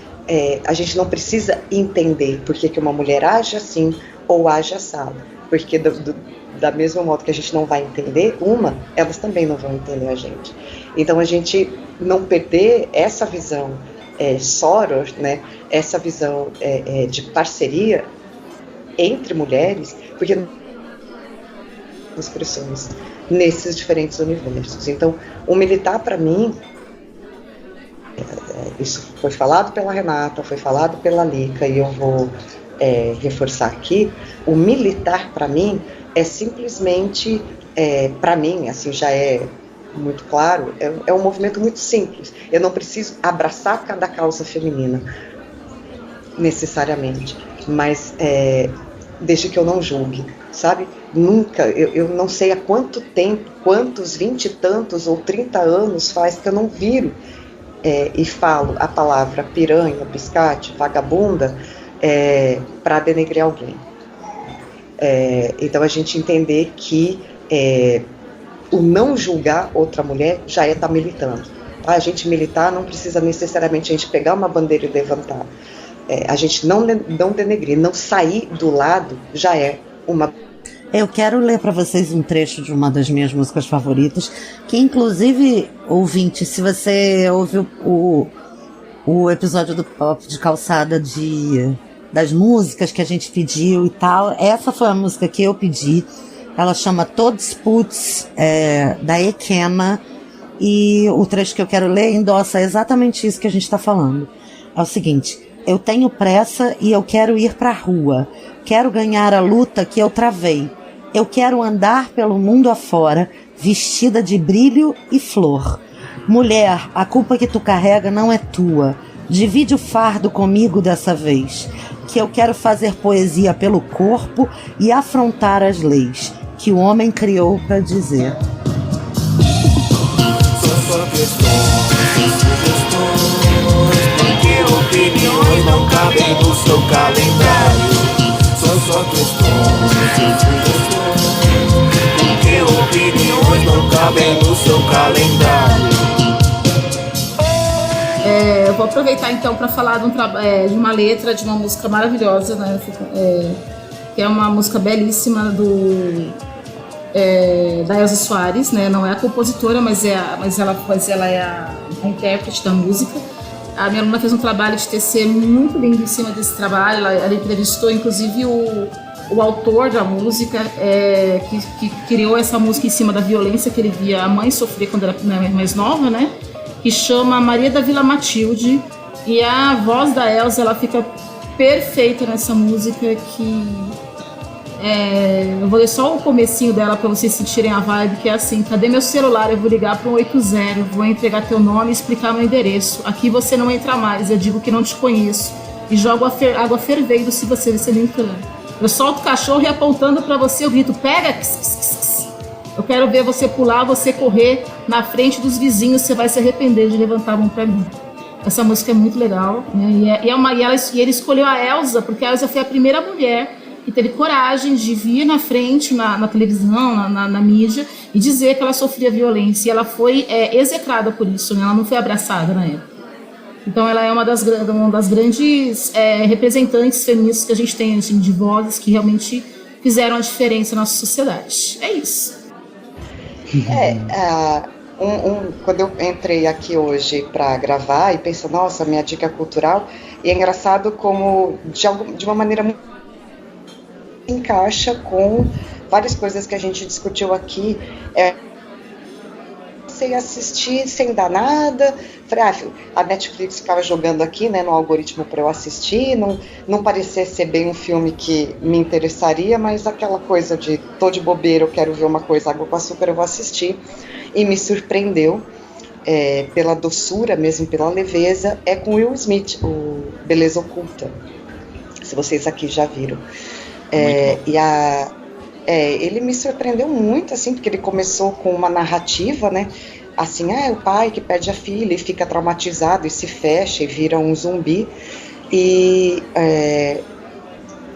a gente não precisa entender por que uma mulher age assim ou age assado, porque da mesma modo que a gente não vai entender elas também não vão entender a gente. Então, a gente não perder essa visão soror, né? Essa visão de parceria entre mulheres, porque expressões nesses diferentes universos. Então, o militar, para mim, isso foi falado pela Renata, foi falado pela Lica, e eu vou reforçar aqui, o militar, para mim, é simplesmente, para mim, assim, já é muito claro, é um movimento muito simples. Eu não preciso abraçar cada causa feminina, necessariamente, mas desde que eu não julgue, sabe? Nunca, eu não sei há quanto tempo, quantos 20 e tantos ou 30 anos faz que eu não viro e falo a palavra piranha, biscate, vagabunda para denegrir alguém. Então a gente entender que o não julgar outra mulher já estar militando. A gente militar não precisa necessariamente a gente pegar uma bandeira e levantar. A gente não denegrir, não sair do lado já é uma... Eu quero ler para vocês um trecho de uma das minhas músicas favoritas, que inclusive, ouvinte, se você ouviu o episódio do Pop de Calçada das músicas que a gente pediu e tal, essa foi a música que eu pedi. Ela chama Todos Puts, da Ekema, e o trecho que eu quero ler endossa exatamente isso que a gente está falando. É o seguinte: eu tenho pressa e eu quero ir pra rua. Quero ganhar a luta que eu travei. Eu quero andar pelo mundo afora, vestida de brilho e flor. Mulher, a culpa que tu carrega não é tua. Divide o fardo comigo dessa vez. Que eu quero fazer poesia pelo corpo e afrontar as leis que o homem criou pra dizer. São só questões, sugestões, porque opiniões não cabem no seu calendário. São só questões, sugestões, porque opiniões não cabem no seu calendário. Eu vou aproveitar então para falar de uma letra de uma música maravilhosa, né? Que é uma música belíssima da Elza Soares, né? Não é a compositora, mas ela é a intérprete da música. A minha aluna fez um trabalho de TC muito lindo em cima desse trabalho. Ela entrevistou inclusive o autor da música, que criou essa música em cima da violência que ele via a mãe sofrer quando era mais nova, né? Que chama Maria da Vila Matilde, e a voz da Elza, ela fica perfeita nessa música, que eu vou ler só o comecinho dela para vocês sentirem a vibe, que é assim: cadê meu celular? Eu vou ligar para 180, vou entregar teu nome e explicar meu endereço. Aqui você não entra mais, eu digo que não te conheço e jogo água fervendo se você me entrar. Eu solto o cachorro e apontando para você eu grito: pega! Eu quero ver você pular, você correr na frente dos vizinhos, você vai se arrepender de levantar a mão pra mim. Essa música é muito legal, né? E ele escolheu a Elza, porque a Elza foi a primeira mulher que teve coragem de vir na frente, na televisão, na mídia, e dizer que ela sofria violência. E ela foi execrada por isso, né? Ela não foi abraçada na época. Então ela é uma das grandes representantes feministas que a gente tem, assim, de vozes que realmente fizeram a diferença na nossa sociedade. É isso. Quando eu entrei aqui hoje para gravar e penso, nossa, minha dica cultural, e é engraçado como de uma maneira muito encaixa com várias coisas que a gente discutiu aqui. Sem assistir, sem dar nada. Falei, a Netflix ficava jogando aqui, né, no algoritmo para eu assistir, não parecia ser bem um filme que me interessaria, mas aquela coisa de tô de bobeira, eu quero ver uma coisa, água com açúcar, eu vou assistir. E me surpreendeu pela doçura, mesmo pela leveza, com Will Smith, o Beleza Oculta, se vocês aqui já viram. Ele me surpreendeu muito, assim, porque ele começou com uma narrativa, né? Assim, é o pai que perde a filha e fica traumatizado e se fecha e vira um zumbi.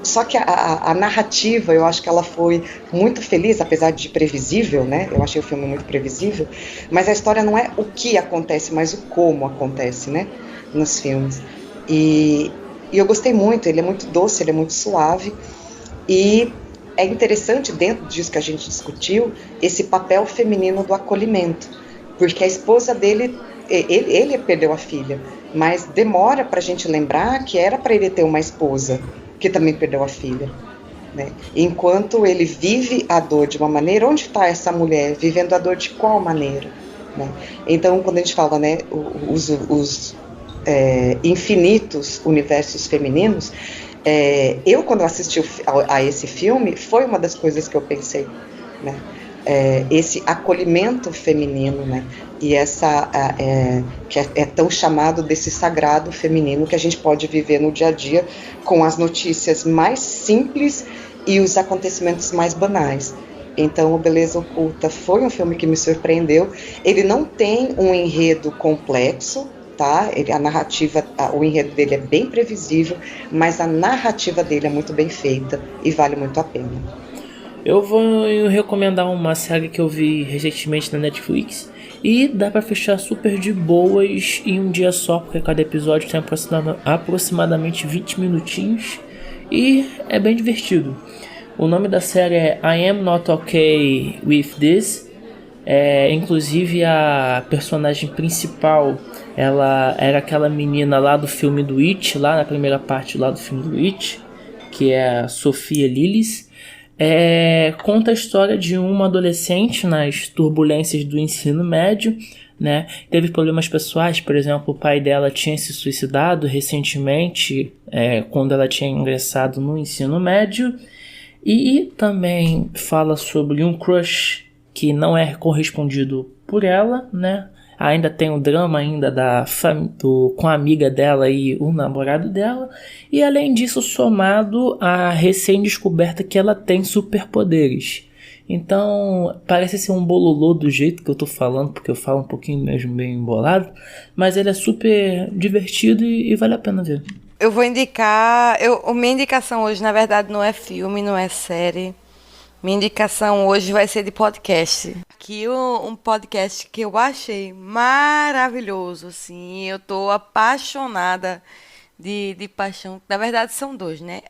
Só que a narrativa, eu acho que ela foi muito feliz, apesar de previsível, né? Eu achei o filme muito previsível, mas a história não é o que acontece, mas o como acontece, né? Nos filmes. E eu gostei muito, ele é muito doce, ele é muito suave, e é interessante, dentro disso que a gente discutiu, esse papel feminino do acolhimento, porque a esposa dele, ele perdeu a filha, mas demora pra gente lembrar que era para ele ter uma esposa que também perdeu a filha, né? Enquanto ele vive a dor de uma maneira, onde está essa mulher vivendo a dor de qual maneira, né? Então, quando a gente fala, né, os infinitos universos femininos, eu, quando assisti a esse filme, foi uma das coisas que eu pensei, né? Esse acolhimento feminino, né? E que é tão chamado desse sagrado feminino que a gente pode viver no dia a dia com as notícias mais simples e os acontecimentos mais banais. Então, o Beleza Oculta foi um filme que me surpreendeu. Ele não tem um enredo complexo, tá? A narrativa, o enredo dele é bem previsível, mas a narrativa dele é muito bem feita e vale muito a pena. Eu vou recomendar uma série que eu vi recentemente na Netflix e dá pra fechar super de boas em um dia só, porque cada episódio tem aproximadamente 20 minutinhos e é bem divertido. O nome da série é I Am Not Okay With This. Inclusive a personagem principal, ela era aquela menina lá do filme do It, lá na primeira parte lá do filme do It, que é a Sofia Lillis. Conta a história de uma adolescente nas turbulências do ensino médio, né? Teve problemas pessoais, por exemplo, o pai dela tinha se suicidado recentemente, quando ela tinha ingressado no ensino médio, e também fala sobre um crush que não é correspondido por ela, né? Ainda tem o drama ainda com a amiga dela e o namorado dela. E além disso, somado à recém-descoberta que ela tem superpoderes. Então, parece ser um bololô do jeito que eu tô falando, porque eu falo um pouquinho mesmo bem embolado. Mas ele é super divertido e vale a pena ver. Eu vou indicar... Minha indicação hoje, na verdade, não é filme, não é série. Minha indicação hoje vai ser de podcast. Aqui um podcast que eu achei maravilhoso, assim. Eu tô apaixonada de paixão. Na verdade, são dois, né?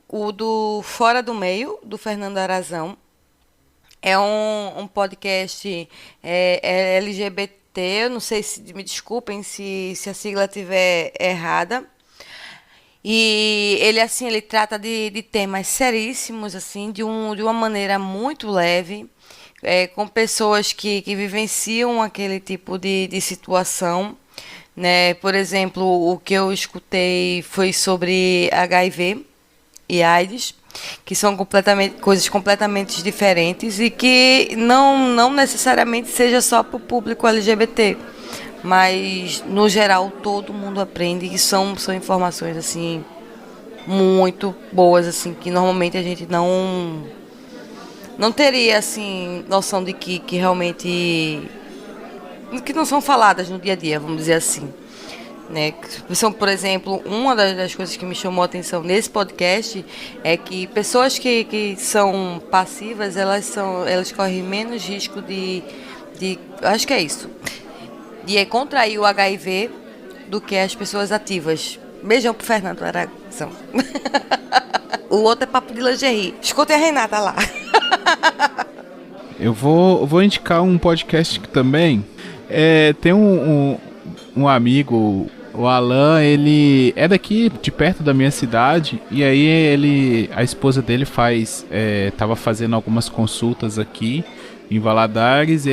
O do Fora do Meio, do Fernando Arazão. É um podcast LGBT. Eu não sei se... Me desculpem se a sigla estiver errada. E ele trata de temas seríssimos, assim, de uma maneira muito leve, com pessoas que vivenciam aquele tipo de situação, né? Por exemplo, o que eu escutei foi sobre HIV e AIDS, que são coisas completamente diferentes e que não necessariamente seja só para o público LGBT. Mas, no geral, todo mundo aprende e são informações, assim, muito boas, assim, que normalmente a gente não teria, assim, noção de que realmente... que não são faladas no dia a dia, vamos dizer assim, né? São, por exemplo, uma das coisas que me chamou a atenção nesse podcast é que pessoas que são passivas, elas correm menos risco de acho que é isso, de contrair o HIV do que as pessoas ativas. Beijão pro Fernando Arazão. O outro é papo de lingerie. Escutem a Renata lá. Eu vou indicar um podcast que também tem um amigo, o Alan, ele é daqui de perto da minha cidade, e aí a esposa dele tava fazendo algumas consultas aqui em Valadares.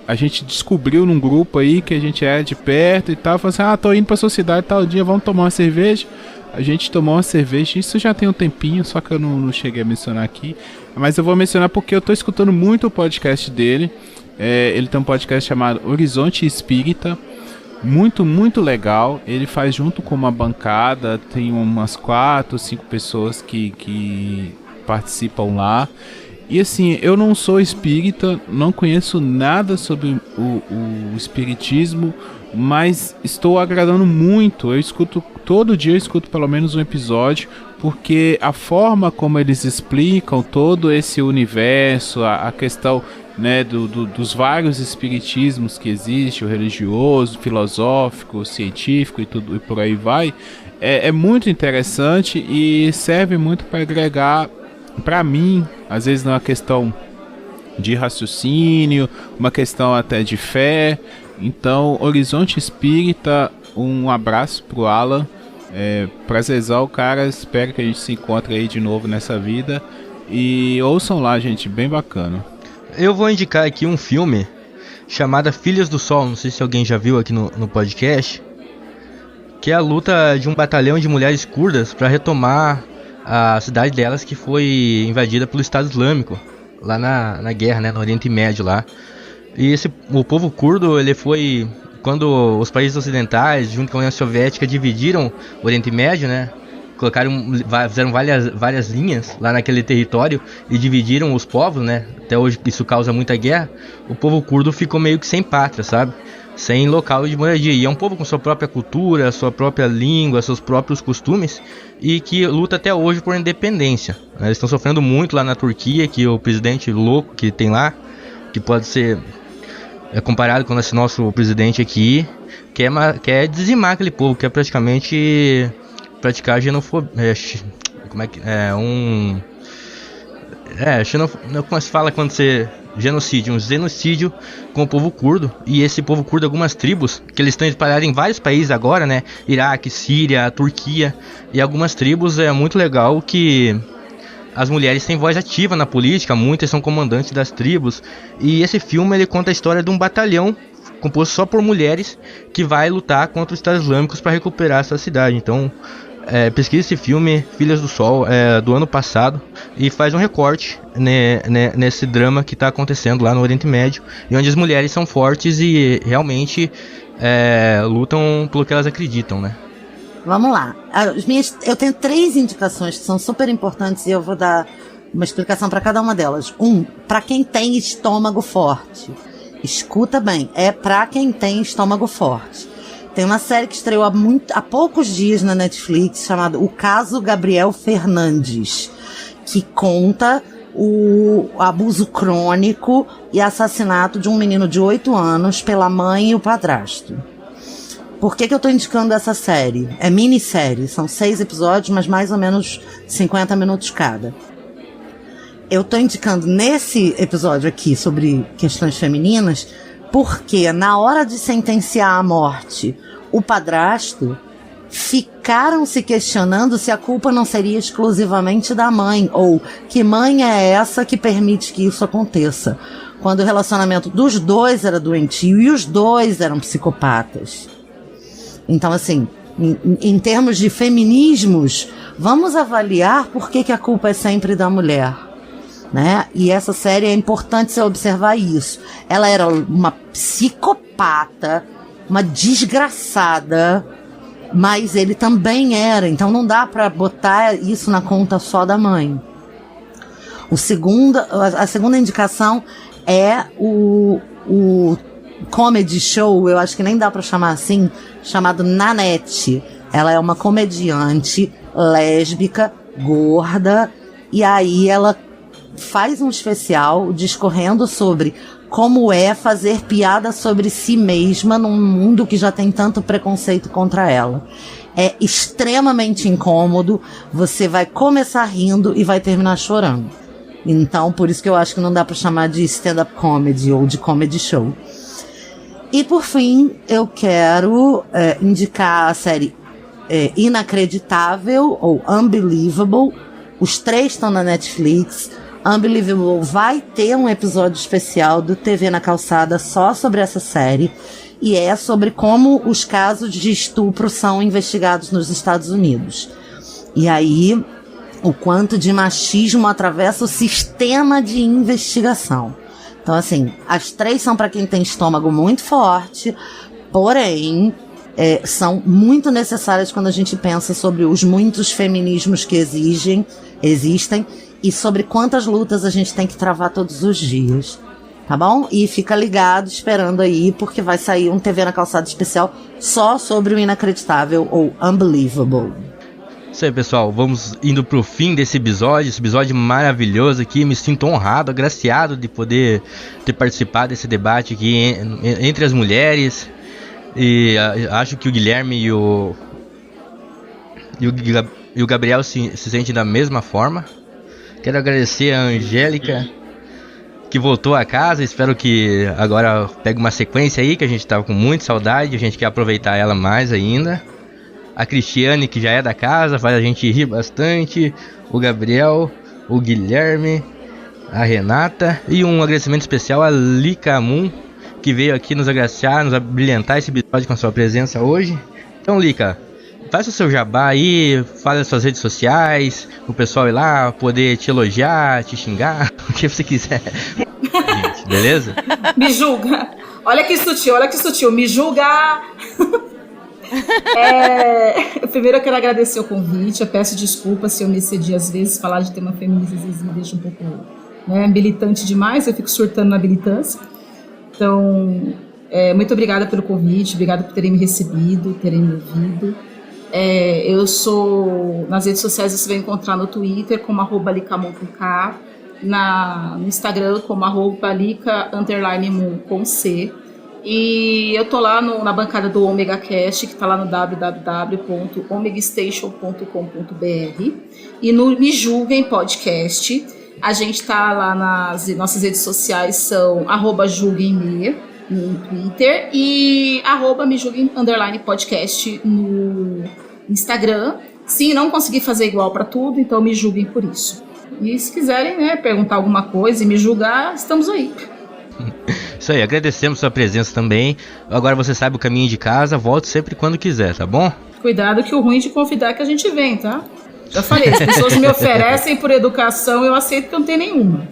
A gente descobriu num grupo aí que a gente é de perto e tal. Falou assim, tô indo pra sua cidade tal dia, vamos tomar uma cerveja. A gente tomou uma cerveja, isso já tem um tempinho, só que eu não cheguei a mencionar aqui. Mas eu vou mencionar porque eu tô escutando muito o podcast dele. Ele tem um podcast chamado Horizonte Espírita. Muito, muito legal. Ele faz junto com uma bancada, tem umas 4, 5 pessoas que participam lá. E assim, eu não sou espírita, não conheço nada sobre o espiritismo, mas estou agradando muito. Todo dia eu escuto pelo menos um episódio, porque a forma como eles explicam todo esse universo, a questão, né, dos vários espiritismos que existe, o religioso, o filosófico, o científico e tudo e por aí vai, é muito interessante e serve muito para agregar para mim, às vezes numa questão de raciocínio, uma questão até de fé. Então, Horizonte Espírita, um abraço pro Alan, prazerzão, cara, espero que a gente se encontre aí de novo nessa vida, e ouçam lá, gente, bem bacana. Eu vou indicar aqui um filme chamado Filhas do Sol, não sei se alguém já viu aqui no podcast, que é a luta de um batalhão de mulheres curdas para retomar a cidade delas que foi invadida pelo Estado Islâmico, lá na guerra, né, no Oriente Médio lá. E o povo curdo, ele foi, quando os países ocidentais, junto com a União Soviética, dividiram o Oriente Médio, né, fizeram várias linhas lá naquele território e dividiram os povos, né, até hoje isso causa muita guerra. O povo curdo ficou meio que sem pátria, sabe, sem local de moradia, e é um povo com sua própria cultura, sua própria língua, seus próprios costumes, e que luta até hoje por independência. Eles estão sofrendo muito lá na Turquia, que o presidente louco que tem lá, que pode ser comparado com esse nosso presidente aqui, quer dizimar aquele povo, quer praticamente praticar xenofobia, como se fala quando você... um genocídio com o povo curdo. E esse povo curdo, algumas tribos que eles estão espalhados em vários países agora, né, Iraque, Síria, Turquia, e algumas tribos, é muito legal que as mulheres têm voz ativa na política, muitas são comandantes das tribos, e esse filme ele conta a história de um batalhão composto só por mulheres que vai lutar contra os Estados Islâmicos para recuperar essa cidade. Então pesquisa esse filme, Filhas do Sol, do ano passado, e faz um recorte nesse drama que está acontecendo lá no Oriente Médio, e onde as mulheres são fortes e realmente lutam pelo que elas acreditam, né? Vamos lá. Eu tenho 3 indicações que são super importantes e eu vou dar uma explicação para cada uma delas. Para quem tem estômago forte. Escuta bem, é para quem tem estômago forte. Tem uma série que estreou há poucos dias na Netflix, chamada O Caso Gabriel Fernandes, que conta o abuso crônico e assassinato de um menino de 8 anos pela mãe e o padrasto. Por que eu tô indicando essa série? É minissérie, são 6 episódios, mas mais ou menos 50 minutos cada. Eu tô indicando nesse episódio aqui sobre questões femininas, porque na hora de sentenciar à morte o padrasto, ficaram se questionando se a culpa não seria exclusivamente da mãe, ou que mãe é essa que permite que isso aconteça, quando o relacionamento dos dois era doentio e os dois eram psicopatas. Então, assim, em termos de feminismos, vamos avaliar por que a culpa é sempre da mulher, né? E essa série é importante você observar isso. Ela era uma psicopata, uma desgraçada, mas ele também era, então não dá pra botar isso na conta só da mãe. A segunda indicação é o comedy show, eu acho que nem dá pra chamar assim, chamado Nanette. Ela é uma comediante lésbica, gorda, e aí ela faz um especial discorrendo sobre como é fazer piada sobre si mesma num mundo que já tem tanto preconceito contra ela. É extremamente incômodo, você vai começar rindo e vai terminar chorando. Então, por isso que eu acho que não dá pra chamar de stand-up comedy ou de comedy show. E por fim, eu quero indicar a série Inacreditável ou Unbelievable. Os 3 estão na Netflix. Unbelievable vai ter um episódio especial do TV na Calçada só sobre essa série, e é sobre como os casos de estupro são investigados nos Estados Unidos. E aí, o quanto de machismo atravessa o sistema de investigação. Então, assim, as 3 são para quem tem estômago muito forte, porém, são muito necessárias quando a gente pensa sobre os muitos feminismos que existem, e sobre quantas lutas a gente tem que travar todos os dias. tá bom? E fica ligado, esperando aí, porque vai sair um TV na Calçada especial só sobre o inacreditável ou unbelievable. Isso aí, pessoal, vamos indo pro fim desse episódio, esse episódio maravilhoso aqui. Me sinto honrado, agraciado de poder ter participado desse debate aqui entre as mulheres. E acho que o Guilherme e o Gabriel se sentem da mesma forma. Quero agradecer a Angélica, que voltou a casa. Espero que agora pegue uma sequência aí, que a gente tava com muita saudade, a gente quer aproveitar ela mais ainda. A Cristiane, que já é da casa, faz a gente rir bastante. O Gabriel, o Guilherme, a Renata. E um agradecimento especial a Lika Moon, que veio aqui nos agraciar, nos abrilhantar esse episódio com a sua presença hoje. Então, Lika, faça o seu jabá aí, fale nas suas redes sociais, o pessoal ir lá poder te elogiar, te xingar, o que você quiser. Gente, beleza? Me julga. Olha que sutil, me julga. Primeiro eu quero agradecer o convite. Eu peço desculpas se eu me excedi às vezes. Falar de tema feminista às vezes me deixa um pouco militante demais. Eu fico surtando na militância. Então, muito obrigada pelo convite. Obrigada por terem me recebido, terem me ouvido. Eu sou... Nas redes sociais você vai encontrar no Twitter como @licamoon.k, no Instagram como @lica_moon com C. E eu tô lá na bancada do Omega Cast, que tá lá no www.omegastation.com.br, e no Me Julguem Podcast. A gente tá lá nas nossas redes sociais, são @julguemme no Twitter e @me_julguem_podcast no Instagram. Sim, não consegui fazer igual para tudo, então me julguem por isso. E se quiserem perguntar alguma coisa e me julgar, estamos aí. Isso aí, agradecemos sua presença também. Agora você sabe o caminho de casa, volte sempre quando quiser, tá bom? Cuidado que o ruim de convidar é que a gente vem, tá? Já falei, as pessoas me oferecem por educação, eu aceito que eu não tenho nenhuma.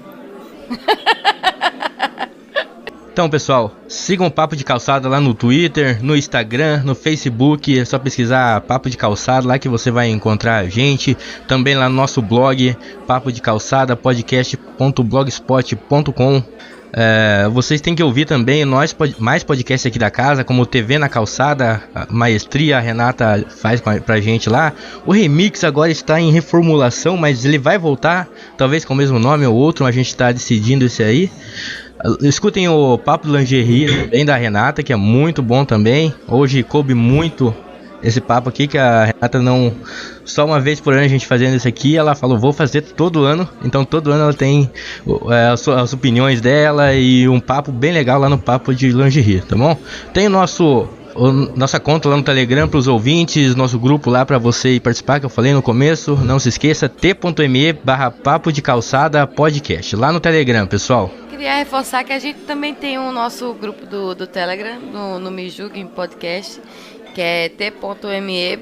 Então, pessoal, sigam o Papo de Calçada lá no Twitter, no Instagram, no Facebook. É só pesquisar Papo de Calçada lá que você vai encontrar a gente. Também lá no nosso blog, Papo de Calçada, podcast.blogspot.com. Vocês têm que ouvir também mais podcasts aqui da casa, como o TV na Calçada, a Maestria, a Renata faz pra gente lá. O Remix agora está em reformulação, mas ele vai voltar, talvez com o mesmo nome ou outro, a gente está decidindo isso aí. Escutem o Papo de Lingerie também da Renata, que é muito bom também. Hoje coube muito esse papo aqui, que a Renata não... Só uma vez por ano a gente fazendo isso aqui, ela falou, vou fazer todo ano. Então todo ano ela tem as opiniões dela e um papo bem legal lá no Papo de Lingerie, tá bom? Tem nossa conta lá no Telegram para os ouvintes, nosso grupo lá para você ir participar, que eu falei no começo. Não se esqueça, t.me/papo de calçada podcast, lá no Telegram, pessoal. Queria reforçar que a gente também tem o nosso grupo do Telegram, no Me Julguem Podcast, que é t.me/.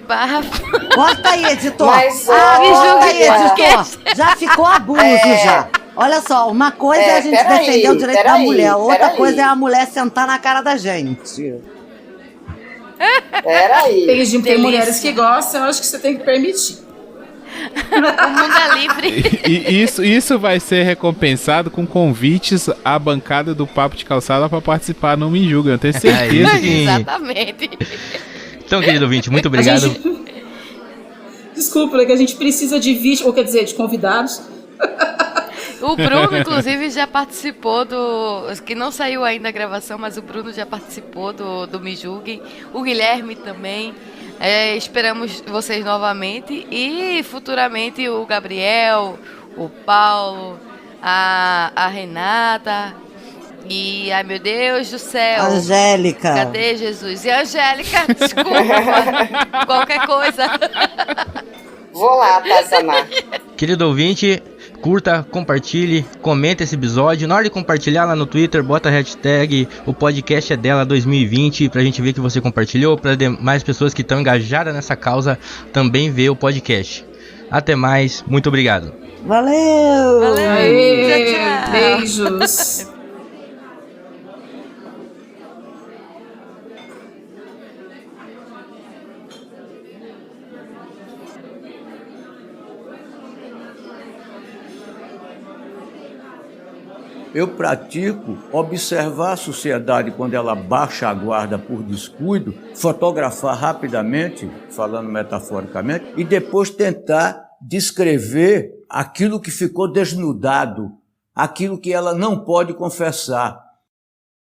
Corta aí, editor. Mas, corta aí, editor. Já ficou abuso, já. Olha só, uma coisa é a gente defender o direito da mulher, outra coisa é a mulher sentar na cara da gente. Peraí. Tem mulheres que gostam, eu acho que você tem que permitir. O mundo é livre. E isso vai ser recompensado com convites à bancada do Papo de Calçada para participar no Me Julga, eu tenho certeza. Exatamente. Então, querido ouvinte, muito obrigado. Desculpa, é que a gente precisa de vídeo, ou quer dizer, de convidados. O Bruno, inclusive, já participou que não saiu ainda a gravação, mas o Bruno já participou do Me Julguem. O Guilherme também. Esperamos vocês novamente. E futuramente o Gabriel, o Paulo, a Renata. E, ai meu Deus do céu. Angélica. Cadê Jesus? E a Angélica, desculpa. Qualquer coisa. Vou lá atazanar. Querido ouvinte, curta, compartilhe, comenta esse episódio. Na hora de compartilhar lá no Twitter, bota a hashtag o podcast é dela 2020 pra gente ver que você compartilhou, pra mais pessoas que estão engajadas nessa causa também ver o podcast. Até mais, muito obrigado. Valeu! Valeu! Aê, Tchau, tchau. beijos! eu pratico observar a sociedade quando ela baixa a guarda por descuido, fotografar rapidamente, falando metaforicamente, e depois tentar descrever aquilo que ficou desnudado, aquilo que ela não pode confessar.